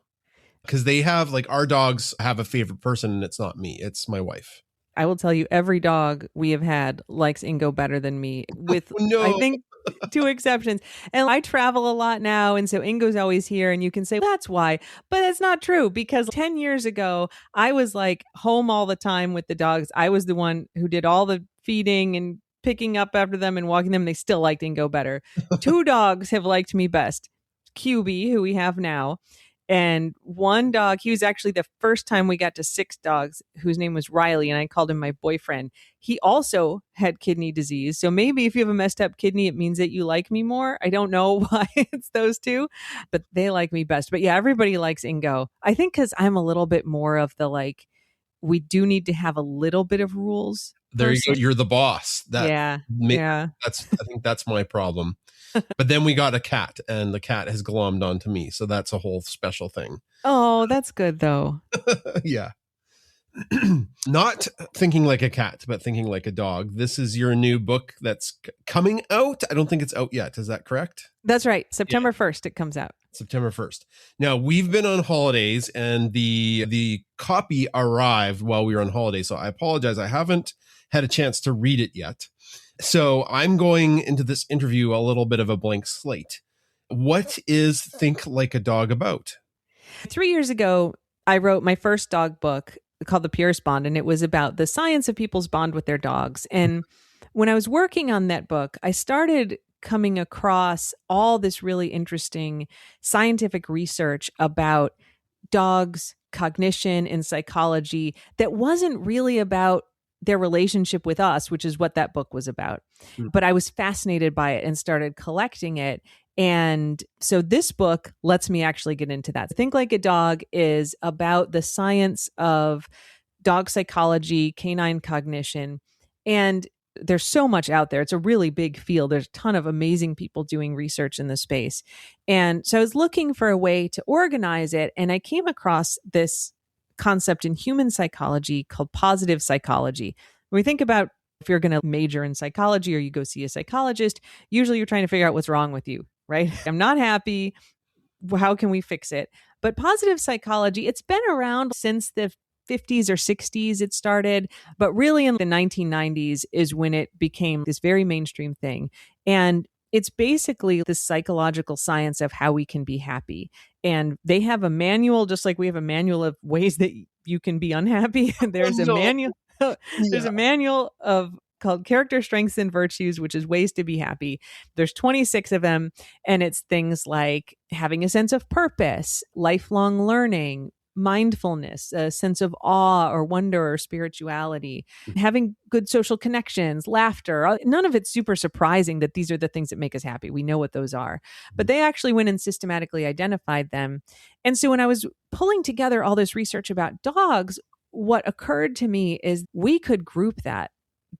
Because they have, like, our dogs have a favorite person, and it's not me. It's my wife. I will tell you, every dog we have had likes Ingo better than me, with, No. I think, 2 exceptions. And I travel a lot now, and so Ingo's always here, and you can say, that's why. But it's not true, because 10 years ago, I was like home all the time with the dogs. I was the one who did all the feeding and picking up after them and walking them. They still liked Ingo better. 2 dogs have liked me best. QB, who we have now, and 1 dog, he was actually the first time we got to 6 dogs, whose name was Riley, and I called him my boyfriend. He also had kidney disease. So maybe if you have a messed up kidney, it means that you like me more. I don't know why it's those 2, but they like me best. But yeah, everybody likes Ingo. I think because I'm a little bit more of the, like, we do need to have a little bit of rules. There you go. You're the boss. Yeah. I think that's my problem. But then we got a cat, and the cat has glommed onto me. So that's a whole special thing. Oh, that's good though. Yeah. Not thinking like a cat, but thinking like a dog. This is your new book that's coming out. I don't think it's out yet. Is that correct? That's right. September 1st, it comes out. September 1st. Now, we've been on holidays, and the copy arrived while we were on holiday. So I apologize. I haven't had a chance to read it yet. So I'm going into this interview a little bit of a blank slate. What is Think Like a Dog about? 3 years ago, I wrote my first dog book called The Purest Bond, and it was about the science of people's bond with their dogs. And when I was working on that book, I started coming across all this really interesting scientific research about dogs' cognition and psychology that wasn't really about their relationship with us, which is what that book was about. But I was fascinated by it and started collecting it. And so this book lets me actually get into that. Think Like a Dog is about the science of dog psychology, canine cognition, and there's so much out there. It's a really big field. There's a ton of amazing people doing research in the space. And so I was looking for a way to organize it, and I came across this concept in human psychology called positive psychology. When we think about, if you're going to major in psychology or you go see a psychologist, usually you're trying to figure out what's wrong with you, right? I'm not happy. How can we fix it? But positive psychology, it's been around since the 50s or 60s it started, but really in the 1990s is when it became this very mainstream thing. And it's basically the psychological science of how we can be happy. And they have a manual, just like we have a manual of ways that you can be unhappy. There's a manual. There's a manual called Character Strengths and Virtues, which is ways to be happy. There's 26 of them. And it's things like having a sense of purpose, lifelong learning, mindfulness, a sense of awe or wonder or spirituality, having good social connections, laughter. None of it's super surprising that these are the things that make us happy. We know what those are, but they actually went and systematically identified them. And so when I was pulling together all this research about dogs, what occurred to me is we could group that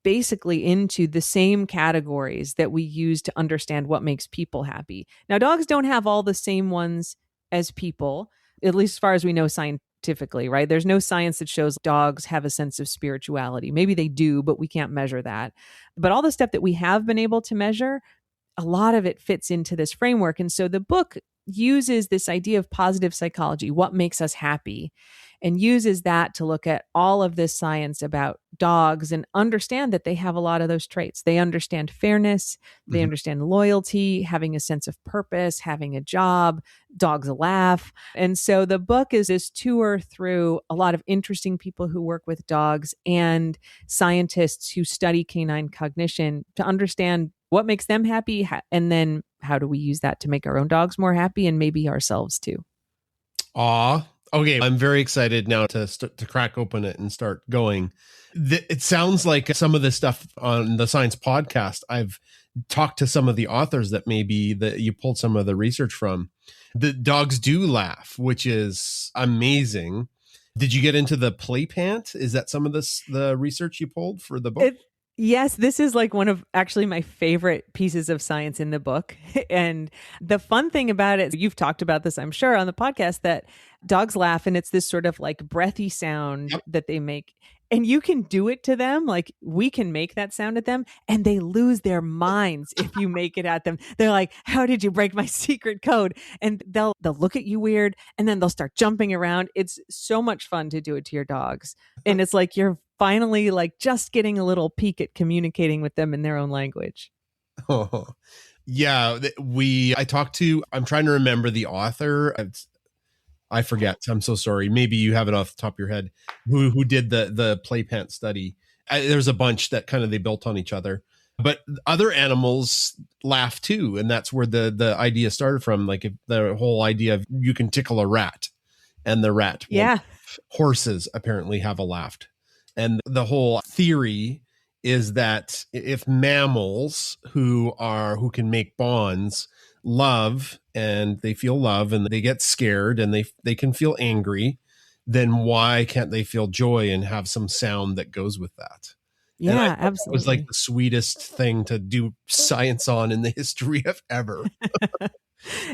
basically into the same categories that we use to understand what makes people happy. Now, dogs don't have all the same ones as people, at least as far as we know scientifically, right? There's no science that shows dogs have a sense of spirituality. Maybe they do, but we can't measure that. But all the stuff that we have been able to measure, a lot of it fits into this framework. And so the book uses this idea of positive psychology, what makes us happy, and uses that to look at all of this science about dogs and understand that they have a lot of those traits. They understand fairness, they understand loyalty, having a sense of purpose, having a job, dogs laugh. And so the book is this tour through a lot of interesting people who work with dogs and scientists who study canine cognition to understand what makes them happy, and then how do we use that to make our own dogs more happy and maybe ourselves too. Aw. Okay, I'm very excited now to crack open it and start going. It sounds like some of the stuff on the Science Podcast, I've talked to some of the authors that maybe that you pulled some of the research from. The dogs do laugh, which is amazing. Did you get into the play pant? Is that some of the research you pulled for the book? Yes, this is like one of actually my favorite pieces of science in the book. And the fun thing about it, you've talked about this, I'm sure, on the podcast, that dogs laugh and it's this sort of like breathy sound Yep. that they make. And you can do it to them. Like we can make that sound at them and they lose their minds if you make it at them. They're like, how did you break my secret code? And they'll look at you weird and then they'll start jumping around. It's so much fun to do it to your dogs. And it's like you're finally like just getting a little peek at communicating with them in their own language. Oh, yeah. I talked to, I'm trying to remember the author. I forget. I'm so sorry. Maybe you have it off the top of your head. Who did the playpant study? There's a bunch that kind of they built on each other, but other animals laugh too, and that's where the idea started from. Like if the whole idea of you can tickle a rat, and the rat. Yeah. Horses apparently have a laugh, and the whole theory is that if mammals who can make bonds love and they feel love and they get scared and they can feel angry, then why can't they feel joy and have some sound that goes with that? Yeah, absolutely. It was like the sweetest thing to do science on in the history of ever.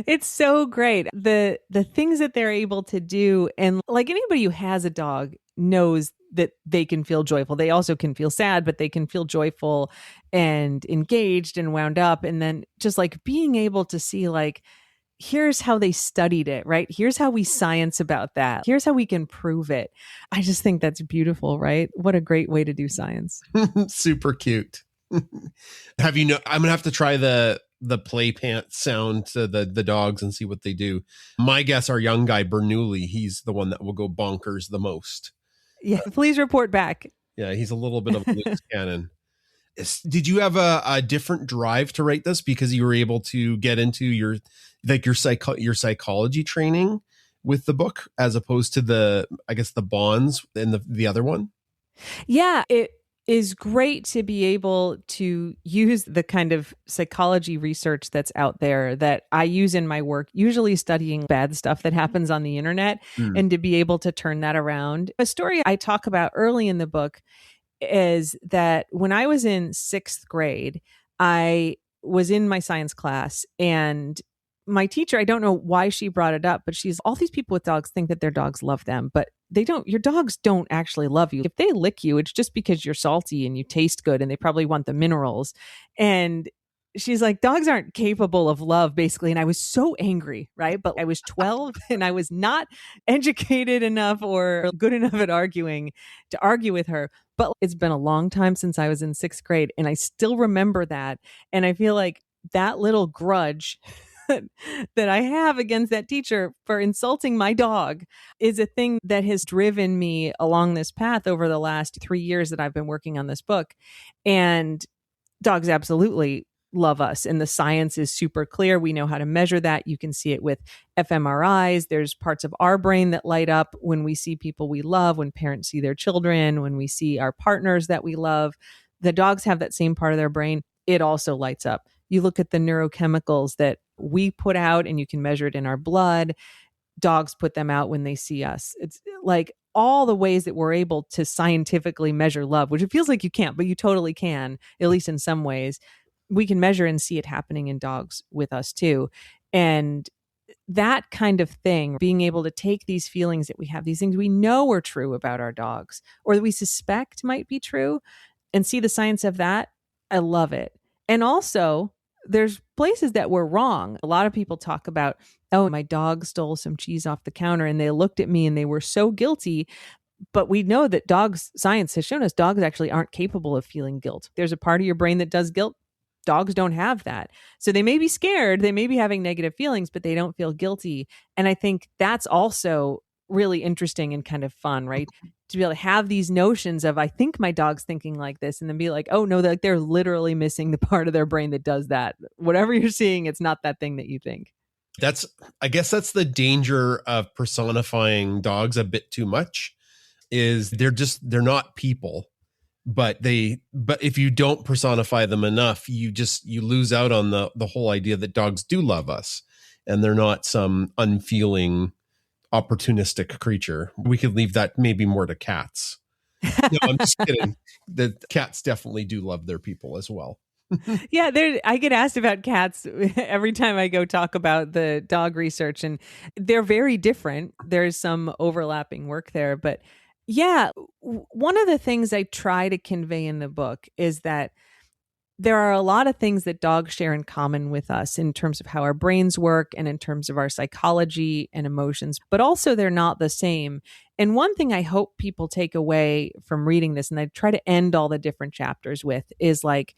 It's so great. The things that they're able to do, and like anybody who has a dog knows that they can feel joyful. They also can feel sad, but they can feel joyful and engaged and wound up. And then just like being able to see like, here's how they studied it, right? Here's how we science about that. Here's how we can prove it. I just think that's beautiful, right? What a great way to do science. Super cute. I'm going to have to try the play pant sound to the dogs and see what they do. My guess, our young guy, Bernoulli, he's the one that will go bonkers the most. Yeah, please report back. Yeah, he's a little bit of a loose cannon. Did you have a different drive to write this because you were able to get into your psychology training with the book as opposed to the bonds in the other one? Yeah, it is great to be able to use the kind of psychology research that's out there that I use in my work, usually studying bad stuff that happens on the internet, and to be able to turn that around. A story I talk about early in the book is that when I was in 6th grade, I was in my science class and my teacher, I don't know why she brought it up, but all these people with dogs think that their dogs love them, but they don't. Your dogs don't actually love you. If they lick you, it's just because you're salty and you taste good and they probably want the minerals. And she's like, dogs aren't capable of love, basically. And I was so angry, right? But I was 12 and I was not educated enough or good enough at arguing to argue with her. But it's been a long time since I was in 6th grade and I still remember that. And I feel like that little grudge that I have against that teacher for insulting my dog is a thing that has driven me along this path over the last 3 years that I've been working on this book. And dogs absolutely love us. And the science is super clear. We know how to measure that. You can see it with fMRIs. There's parts of our brain that light up when we see people we love, when parents see their children, when we see our partners that we love. The dogs have that same part of their brain. It also lights up. You look at the neurochemicals that we put out and you can measure it in our blood. Dogs put them out when they see us. It's like all the ways that we're able to scientifically measure love, which it feels like you can't, but you totally can, at least in some ways. We can measure and see it happening in dogs with us too. And that kind of thing, being able to take these feelings that we have, these things we know are true about our dogs or that we suspect might be true, and see the science of that, I love it. And also, there's places that we're wrong. A lot of people talk about, oh, my dog stole some cheese off the counter and they looked at me and they were so guilty. But we know that science has shown us dogs actually aren't capable of feeling guilt. There's a part of your brain that does guilt. Dogs don't have that. So they may be scared, they may be having negative feelings, but they don't feel guilty. And I think that's also really interesting and kind of fun, right? To be able to have these notions of, I think my dog's thinking like this, and then be like, oh no, they're literally missing the part of their brain that does that. Whatever you're seeing, it's not that thing that you think. I guess that's the danger of personifying dogs a bit too much, is they're not people. But if you don't personify them enough, you lose out on the whole idea that dogs do love us and they're not some unfeeling, opportunistic creature. We could leave that maybe more to cats. No, I'm just kidding. The cats definitely do love their people as well. Yeah, I get asked about cats every time I go talk about the dog research, and they're very different. There's some overlapping work there, but yeah, one of the things I try to convey in the book is that there are a lot of things that dogs share in common with us in terms of how our brains work and in terms of our psychology and emotions, but also they're not the same. And one thing I hope people take away from reading this, and I try to end all the different chapters with, is like,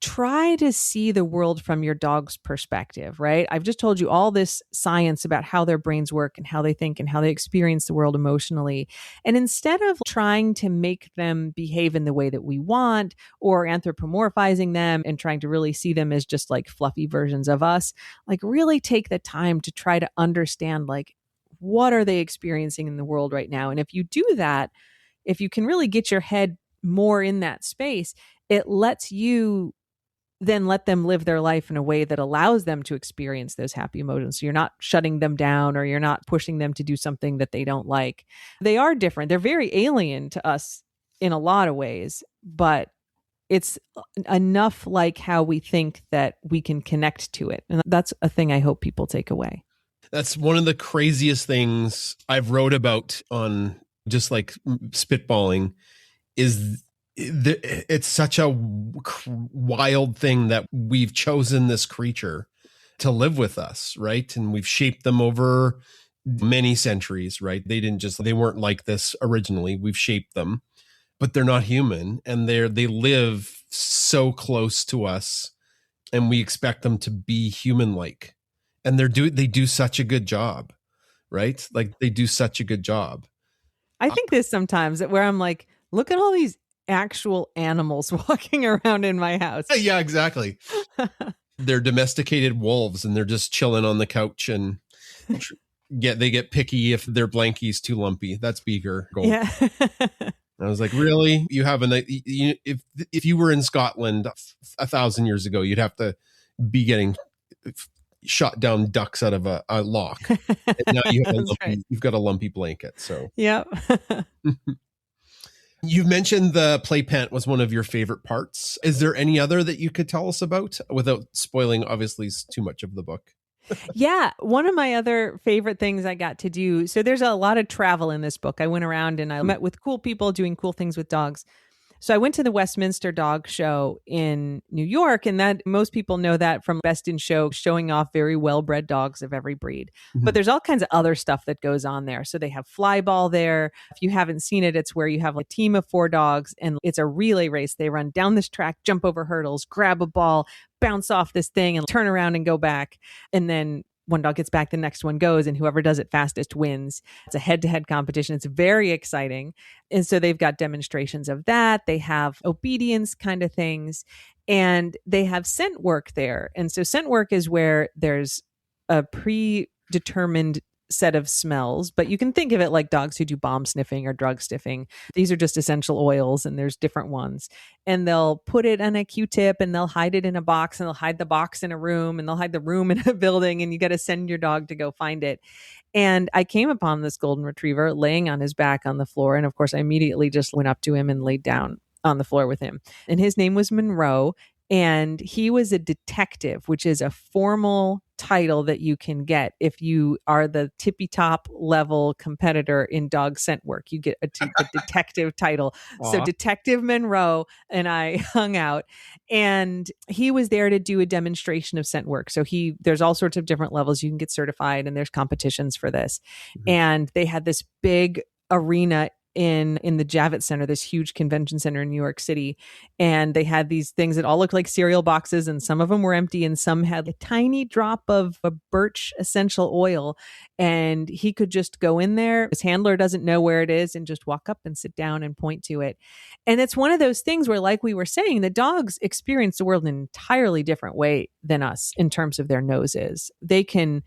try to see the world from your dog's perspective, right? I've just told you all this science about how their brains work and how they think and how they experience the world emotionally. And instead of trying to make them behave in the way that we want or anthropomorphizing them and trying to really see them as just like fluffy versions of us, like really take the time to try to understand, like, what are they experiencing in the world right now? And if you do that, if you can really get your head more in that space, it lets you then let them live their life in a way that allows them to experience those happy emotions. So you're not shutting them down or you're not pushing them to do something that they don't like. They are different. They're very alien to us in a lot of ways, but it's enough like how we think that we can connect to it. And that's a thing I hope people take away. That's one of the craziest things I've wrote about on just like spitballing is it's such a wild thing that we've chosen this creature to live with us, right? And we've shaped them over many centuries, right? They weren't like this originally. We've shaped them, but they're not human, and they live so close to us, and we expect them to be human-like. And they do such a good job, right? Like they do such a good job. I think this sometimes where I'm like, look at all these actual animals walking around in my house. Yeah, exactly. They're domesticated wolves and they're just chilling on the couch and they get picky if their blankie's too lumpy. That's Beaker. Gold. Yeah. I was like, really? You have if you were in Scotland 1,000 years ago, you'd have to be getting shot down ducks out of a lock. And now you've got a lumpy blanket. So yeah. You've mentioned the play pant was one of your favorite parts. Is there any other that you could tell us about without spoiling, obviously, too much of the book? Yeah. One of my other favorite things I got to do. So there's a lot of travel in this book. I went around and I met with cool people doing cool things with dogs. So I went to the Westminster Dog Show in New York, and that most people know that from Best in Show, showing off very well-bred dogs of every breed. Mm-hmm. But there's all kinds of other stuff that goes on there. So they have fly ball there. If you haven't seen it, it's where you have a team of 4 dogs, and it's a relay race. They run down this track, jump over hurdles, grab a ball, bounce off this thing, and turn around and go back. And then one dog gets back, the next one goes, and whoever does it fastest wins. It's a head-to-head competition. It's very exciting. And so they've got demonstrations of that. They have obedience kind of things, and they have scent work there. And so scent work is where there's a predetermined set of smells, but you can think of it like dogs who do bomb sniffing or drug sniffing. These are just essential oils, and there's different ones. And they'll put it on a Q-tip, and they'll hide it in a box, and they'll hide the box in a room, and they'll hide the room in a building, and you got to send your dog to go find it. And I came upon this golden retriever laying on his back on the floor. And of course, I immediately just went up to him and laid down on the floor with him. And his name was Monroe. And he was a detective, which is a formal title that you can get if you are the tippy top level competitor in dog scent work. You get a detective title. Aww. So Detective Monroe and I hung out, and he was there to do a demonstration of scent work. So there's all sorts of different levels you can get certified, and there's competitions for this. Mm-hmm. And they had this big arena in the Javits Center, this huge convention center in New York City. And they had these things that all looked like cereal boxes, and some of them were empty, and some had a tiny drop of a birch essential oil. And he could just go in there. His handler doesn't know where it is, and just walk up and sit down and point to it. And it's one of those things where, like we were saying, the dogs experience the world in an entirely different way than us in terms of their noses. They can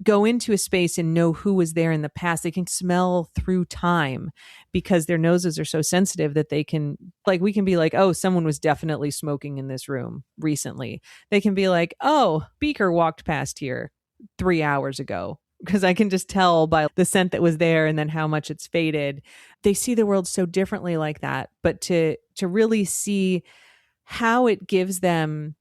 go into a space and know who was there in the past. They can smell through time because their noses are so sensitive that they can, like, we can be like, oh, someone was definitely smoking in this room recently. They can be like, oh, Beaker walked past here 3 hours ago. because I can just tell by the scent that was there and then how much it's faded. They see the world so differently like that. But to really see how it gives them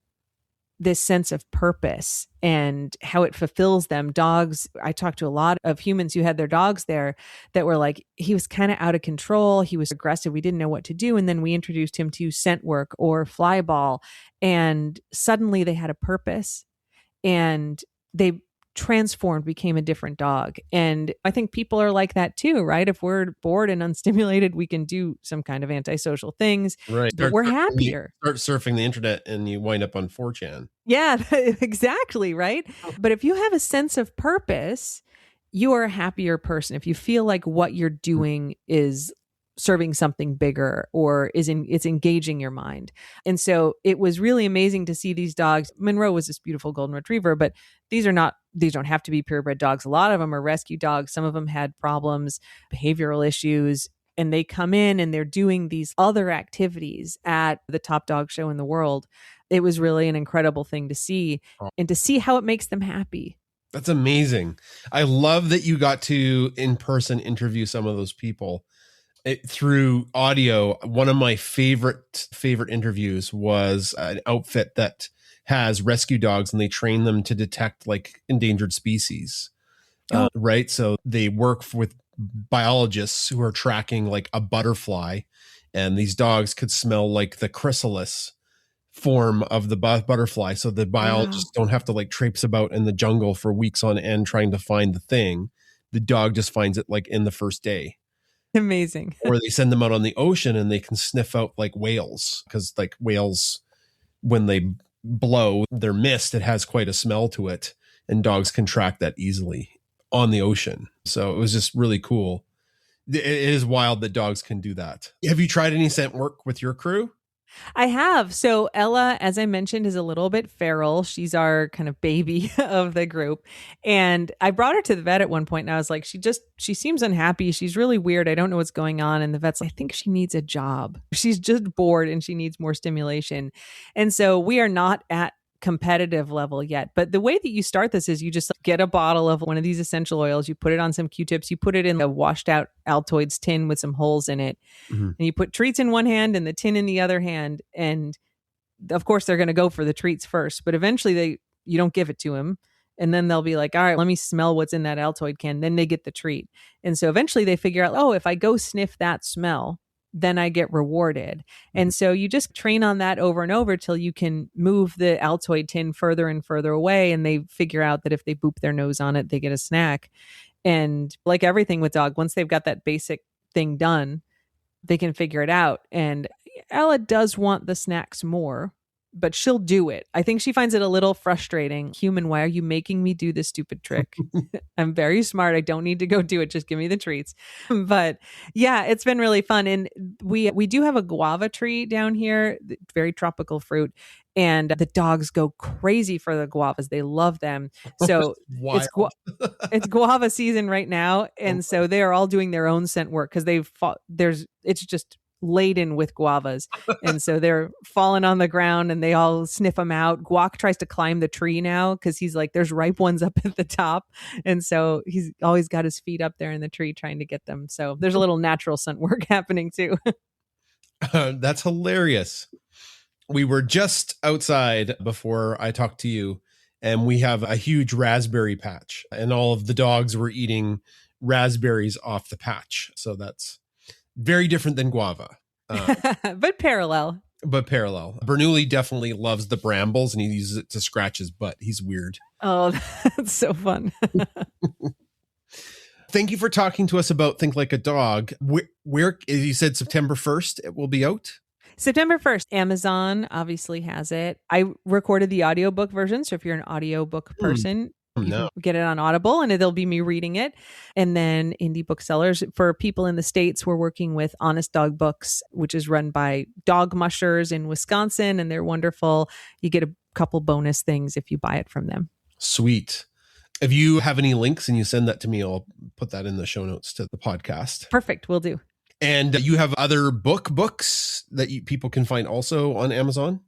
this sense of purpose and how it fulfills them. Dogs, I talked to a lot of humans who had their dogs there that were like, he was kind of out of control. He was aggressive. We didn't know what to do. And then we introduced him to scent work or fly ball. And suddenly they had a purpose and they transformed, became a different dog. And I think people are like that too, right? If we're bored and unstimulated, we can do some kind of antisocial things, right? But we're happier. Start surfing the internet and you wind up on 4chan. Yeah, exactly, right? But if you have a sense of purpose, you are a happier person. If you feel like what you're doing is serving something bigger or it's engaging your mind. And so it was really amazing to see these dogs. Monroe was this beautiful golden retriever, but these don't have to be purebred dogs. A lot of them are rescue dogs. Some of them had problems, behavioral issues, and they come in and they're doing these other activities at the top dog show in the world. It was really an incredible thing to see and to see how it makes them happy. That's amazing. I love that you got to in person interview some of those people. Through audio. One of my favorite interviews was an outfit that has rescue dogs and they train them to detect like endangered species. Right. So they work with biologists who are tracking like a butterfly, and these dogs could smell like the chrysalis form of the butterfly. So the biologists don't have to like traipse about in the jungle for weeks on end trying to find the thing. The dog just finds it like in the first day. Amazing. Or they send them out on the ocean and they can sniff out like whales, because like whales, when they blow their mist, it has quite a smell to it, and dogs can track that easily on the ocean. So it was just really cool. It is wild that dogs can do that. Have you tried any scent work with your crew? I have. So Ella, as I mentioned, is a little bit feral. She's our kind of baby of the group. And I brought her to the vet at one point and I was like, she seems unhappy. She's really weird. I don't know what's going on. And the vet's like, I think she needs a job. She's just bored and she needs more stimulation. And so we are not at competitive level yet. But the way that you start this is you just get a bottle of one of these essential oils, you put it on some Q-tips, you put it in a washed out Altoids tin with some holes in it, and you put treats in one hand and the tin in the other hand. And of course they're going to go for the treats first, but eventually you don't give it to them. And then they'll be like, all right, let me smell what's in that Altoid can. Then they get the treat. And so eventually they figure out, oh, if I go sniff that smell, then I get rewarded. And so you just train on that over and over till you can move the Altoid tin further and further away. And they figure out that if they boop their nose on it, they get a snack. And like everything with dog, once they've got that basic thing done, they can figure it out. And Ella does want the snacks more, but she'll do it. I think she finds it a little frustrating. Human, why are you making me do this stupid trick? I'm very smart. I don't need to go do it. Just give me the treats. But yeah, it's been really fun. And we do have a guava tree down here, very tropical fruit. And the dogs go crazy for the guavas. They love them. So it's guava season right now. And so they are all doing their own scent work because it's just laden with guavas. And so they're falling on the ground and they all sniff them out. Guac tries to climb the tree now because he's like, there's ripe ones up at the top. And so he's always got his feet up there in the tree trying to get them. So there's a little natural scent work happening too. That's hilarious. We were just outside before I talked to you, and we have a huge raspberry patch, and all of the dogs were eating raspberries off the patch. So that's very different than guava. But parallel. Bernoulli definitely loves the brambles, and he uses it to scratch his butt. He's weird. Oh, that's so fun. Thank you for talking to us about Think Like a Dog. Where you said September 1st, it will be out? September 1st. Amazon obviously has it. I recorded the audiobook version. So if you're an audiobook person, you can get it on Audible and it'll be me reading it. And then indie booksellers. For people in the States, we're working with Honest Dog Books, which is run by dog mushers in Wisconsin. And they're wonderful. You get a couple bonus things if you buy it from them. Sweet. If you have any links and you send that to me, I'll put that in the show notes to the podcast. Perfect. Will do. And you have other books that people can find also on Amazon?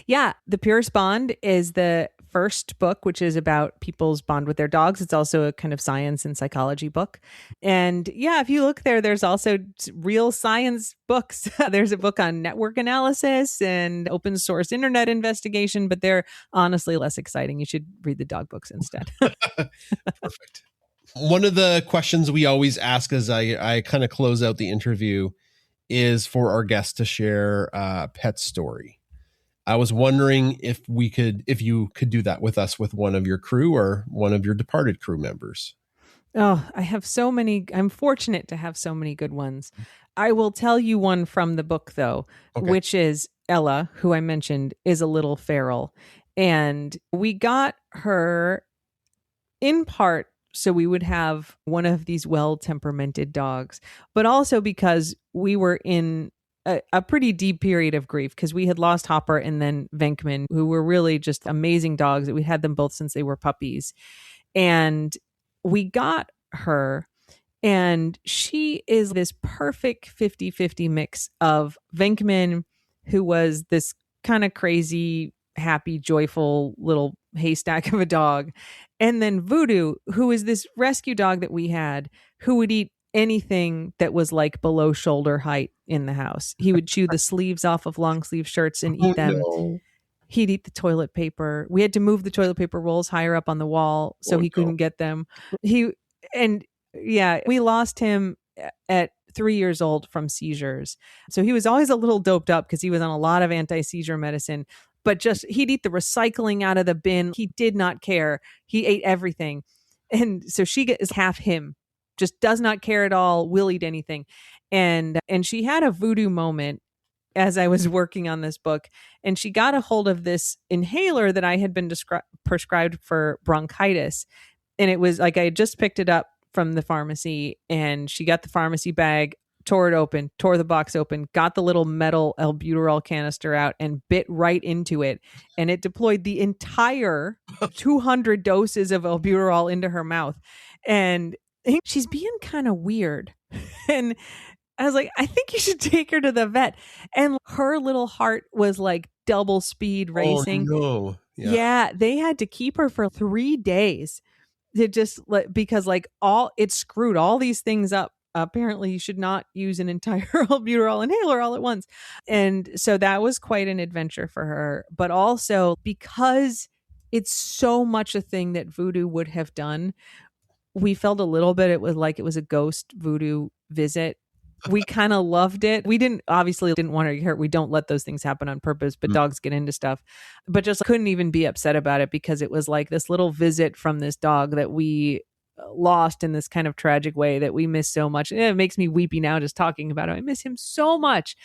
Yeah. The Purest Bond is the first book, which is about people's bond with their dogs. It's also a kind of science and psychology book. And yeah, if you look there, there's also real science books. There's a book on network analysis and open source internet investigation, but they're honestly less exciting. You should read the dog books instead. Perfect. One of the questions we always ask as I kind of close out the interview is for our guests to share a pet story. I was wondering if you could do that with us with one of your crew or one of your departed crew members. Oh, I have so many. I'm fortunate to have so many good ones. I will tell you one from the book, though, which is Ella, who I mentioned is a little feral. And we got her in part so we would have one of these well-temperamented dogs, but also because we were in a pretty deep period of grief because we had lost Hopper and then Venkman, who were really just amazing dogs. We had them both since they were puppies. And we got her, and she is this perfect 50-50 mix of Venkman, who was this kind of crazy, happy, joyful little haystack of a dog, and then Voodoo, who is this rescue dog that we had, who would eat anything that was like below shoulder height in the house. He would chew the sleeves off of long sleeve shirts and eat them. No. He'd eat the toilet paper. We had to move the toilet paper rolls higher up on the wall so he couldn't get them. We lost him at 3 years old from seizures. So he was always a little doped up because he was on a lot of anti-seizure medicine, but just he'd eat the recycling out of the bin. He did not care. He ate everything. And so she is half him. Just does not care at all, will eat anything. And she had a Voodoo moment as I was working on this book, and she got a hold of this inhaler that I had been prescribed for bronchitis. And it was like I had just picked it up from the pharmacy, and she got the pharmacy bag, tore it open, tore the box open, got the little metal albuterol canister out and bit right into it. And it deployed the entire 200 doses of albuterol into her mouth. And she's being kind of weird. And I was like, I think you should take her to the vet. And her little heart was like double speed racing. Oh, no. Yeah, they had to keep her for 3 days to just because it screwed all these things up. Apparently you should not use an entire albuterol inhaler all at once. And so that was quite an adventure for her. But also because it's so much a thing that Voodoo would have done, we felt a little bit it was a ghost Voodoo visit. We kind of loved it. We didn't want her to get hurt. We don't let those things happen on purpose, but dogs get into stuff. But just couldn't even be upset about it because it was like this little visit from this dog that we lost in this kind of tragic way that we miss so much. It makes me weepy now just talking about him. I miss him so much.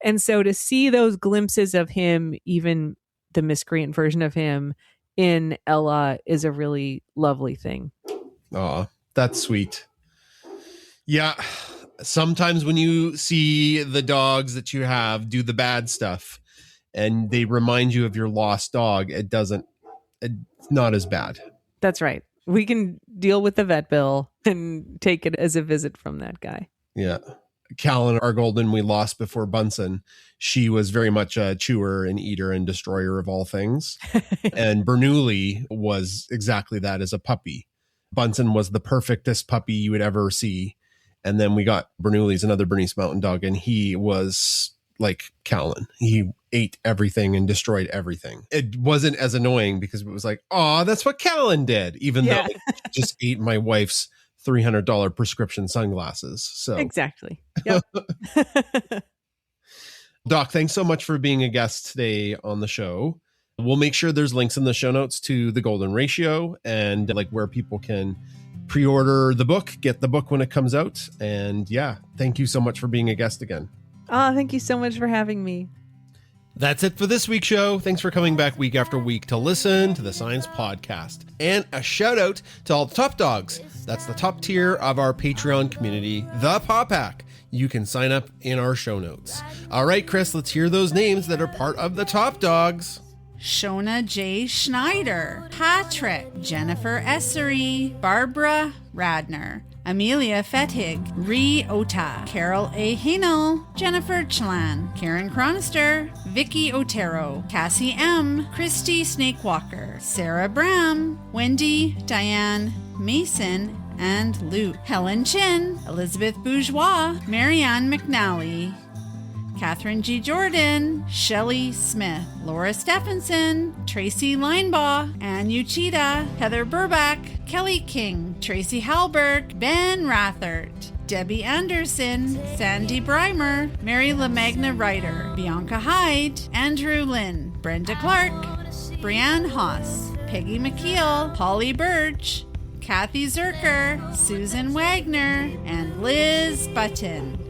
And so to see those glimpses of him, even the miscreant version of him in Ella, is a really lovely thing. Oh, that's sweet. Yeah. Sometimes when you see the dogs that you have do the bad stuff and they remind you of your lost dog, it's not as bad. That's right. We can deal with the vet bill and take it as a visit from that guy. Yeah. Callan, our golden we lost before Bunsen, she was very much a chewer and eater and destroyer of all things. And Bernoulli was exactly that as a puppy. Bunsen was the perfectest puppy you would ever see. And then we got Bernoulli's another Bernese Mountain Dog, and he was like Callan. He ate everything and destroyed everything. It wasn't as annoying because it was like, oh, that's what Callan did, even though he just ate my wife's $300 prescription sunglasses. So exactly. Yep. Doc, thanks so much for being a guest today on the show. We'll make sure there's links in the show notes to the Golden Ratio and like where people can pre-order the book, get the book when it comes out. And yeah, thank you so much for being a guest again. Oh, thank you so much for having me. That's it for this week's show. Thanks for coming back week after week to listen to the Science Podcast. And a shout out to all the top dogs. That's the top tier of our Patreon community, the Paw Pack. You can sign up in our show notes. All right, Chris, let's hear those names that are part of the top dogs. Shona J. Schneider, Patrick, Jennifer Essery, Barbara Radner, Amelia Fettig, Ree Ota, Carol A. Hanel, Jennifer Chlan, Karen Chronister, Vicky Otero, Cassie M., Christy Snakewalker, Sarah Bram, Wendy, Diane, Mason, and Luke, Helen Chin, Elizabeth Bourgeois, Marianne McNally, Catherine G. Jordan, Shelley Smith, Laura Stephenson, Tracy Linebaugh, Ann Uchida, Heather Burback, Kelly King, Tracy Halberg, Ben Rathert, Debbie Anderson, Sandy Breimer, Mary LaMagna Ryder, Bianca Hyde, Andrew Lynn, Brenda Clark, Brianne Haas, Peggy McKeel, Polly Birch, Kathy Zerker, Susan Wagner, and Liz Button.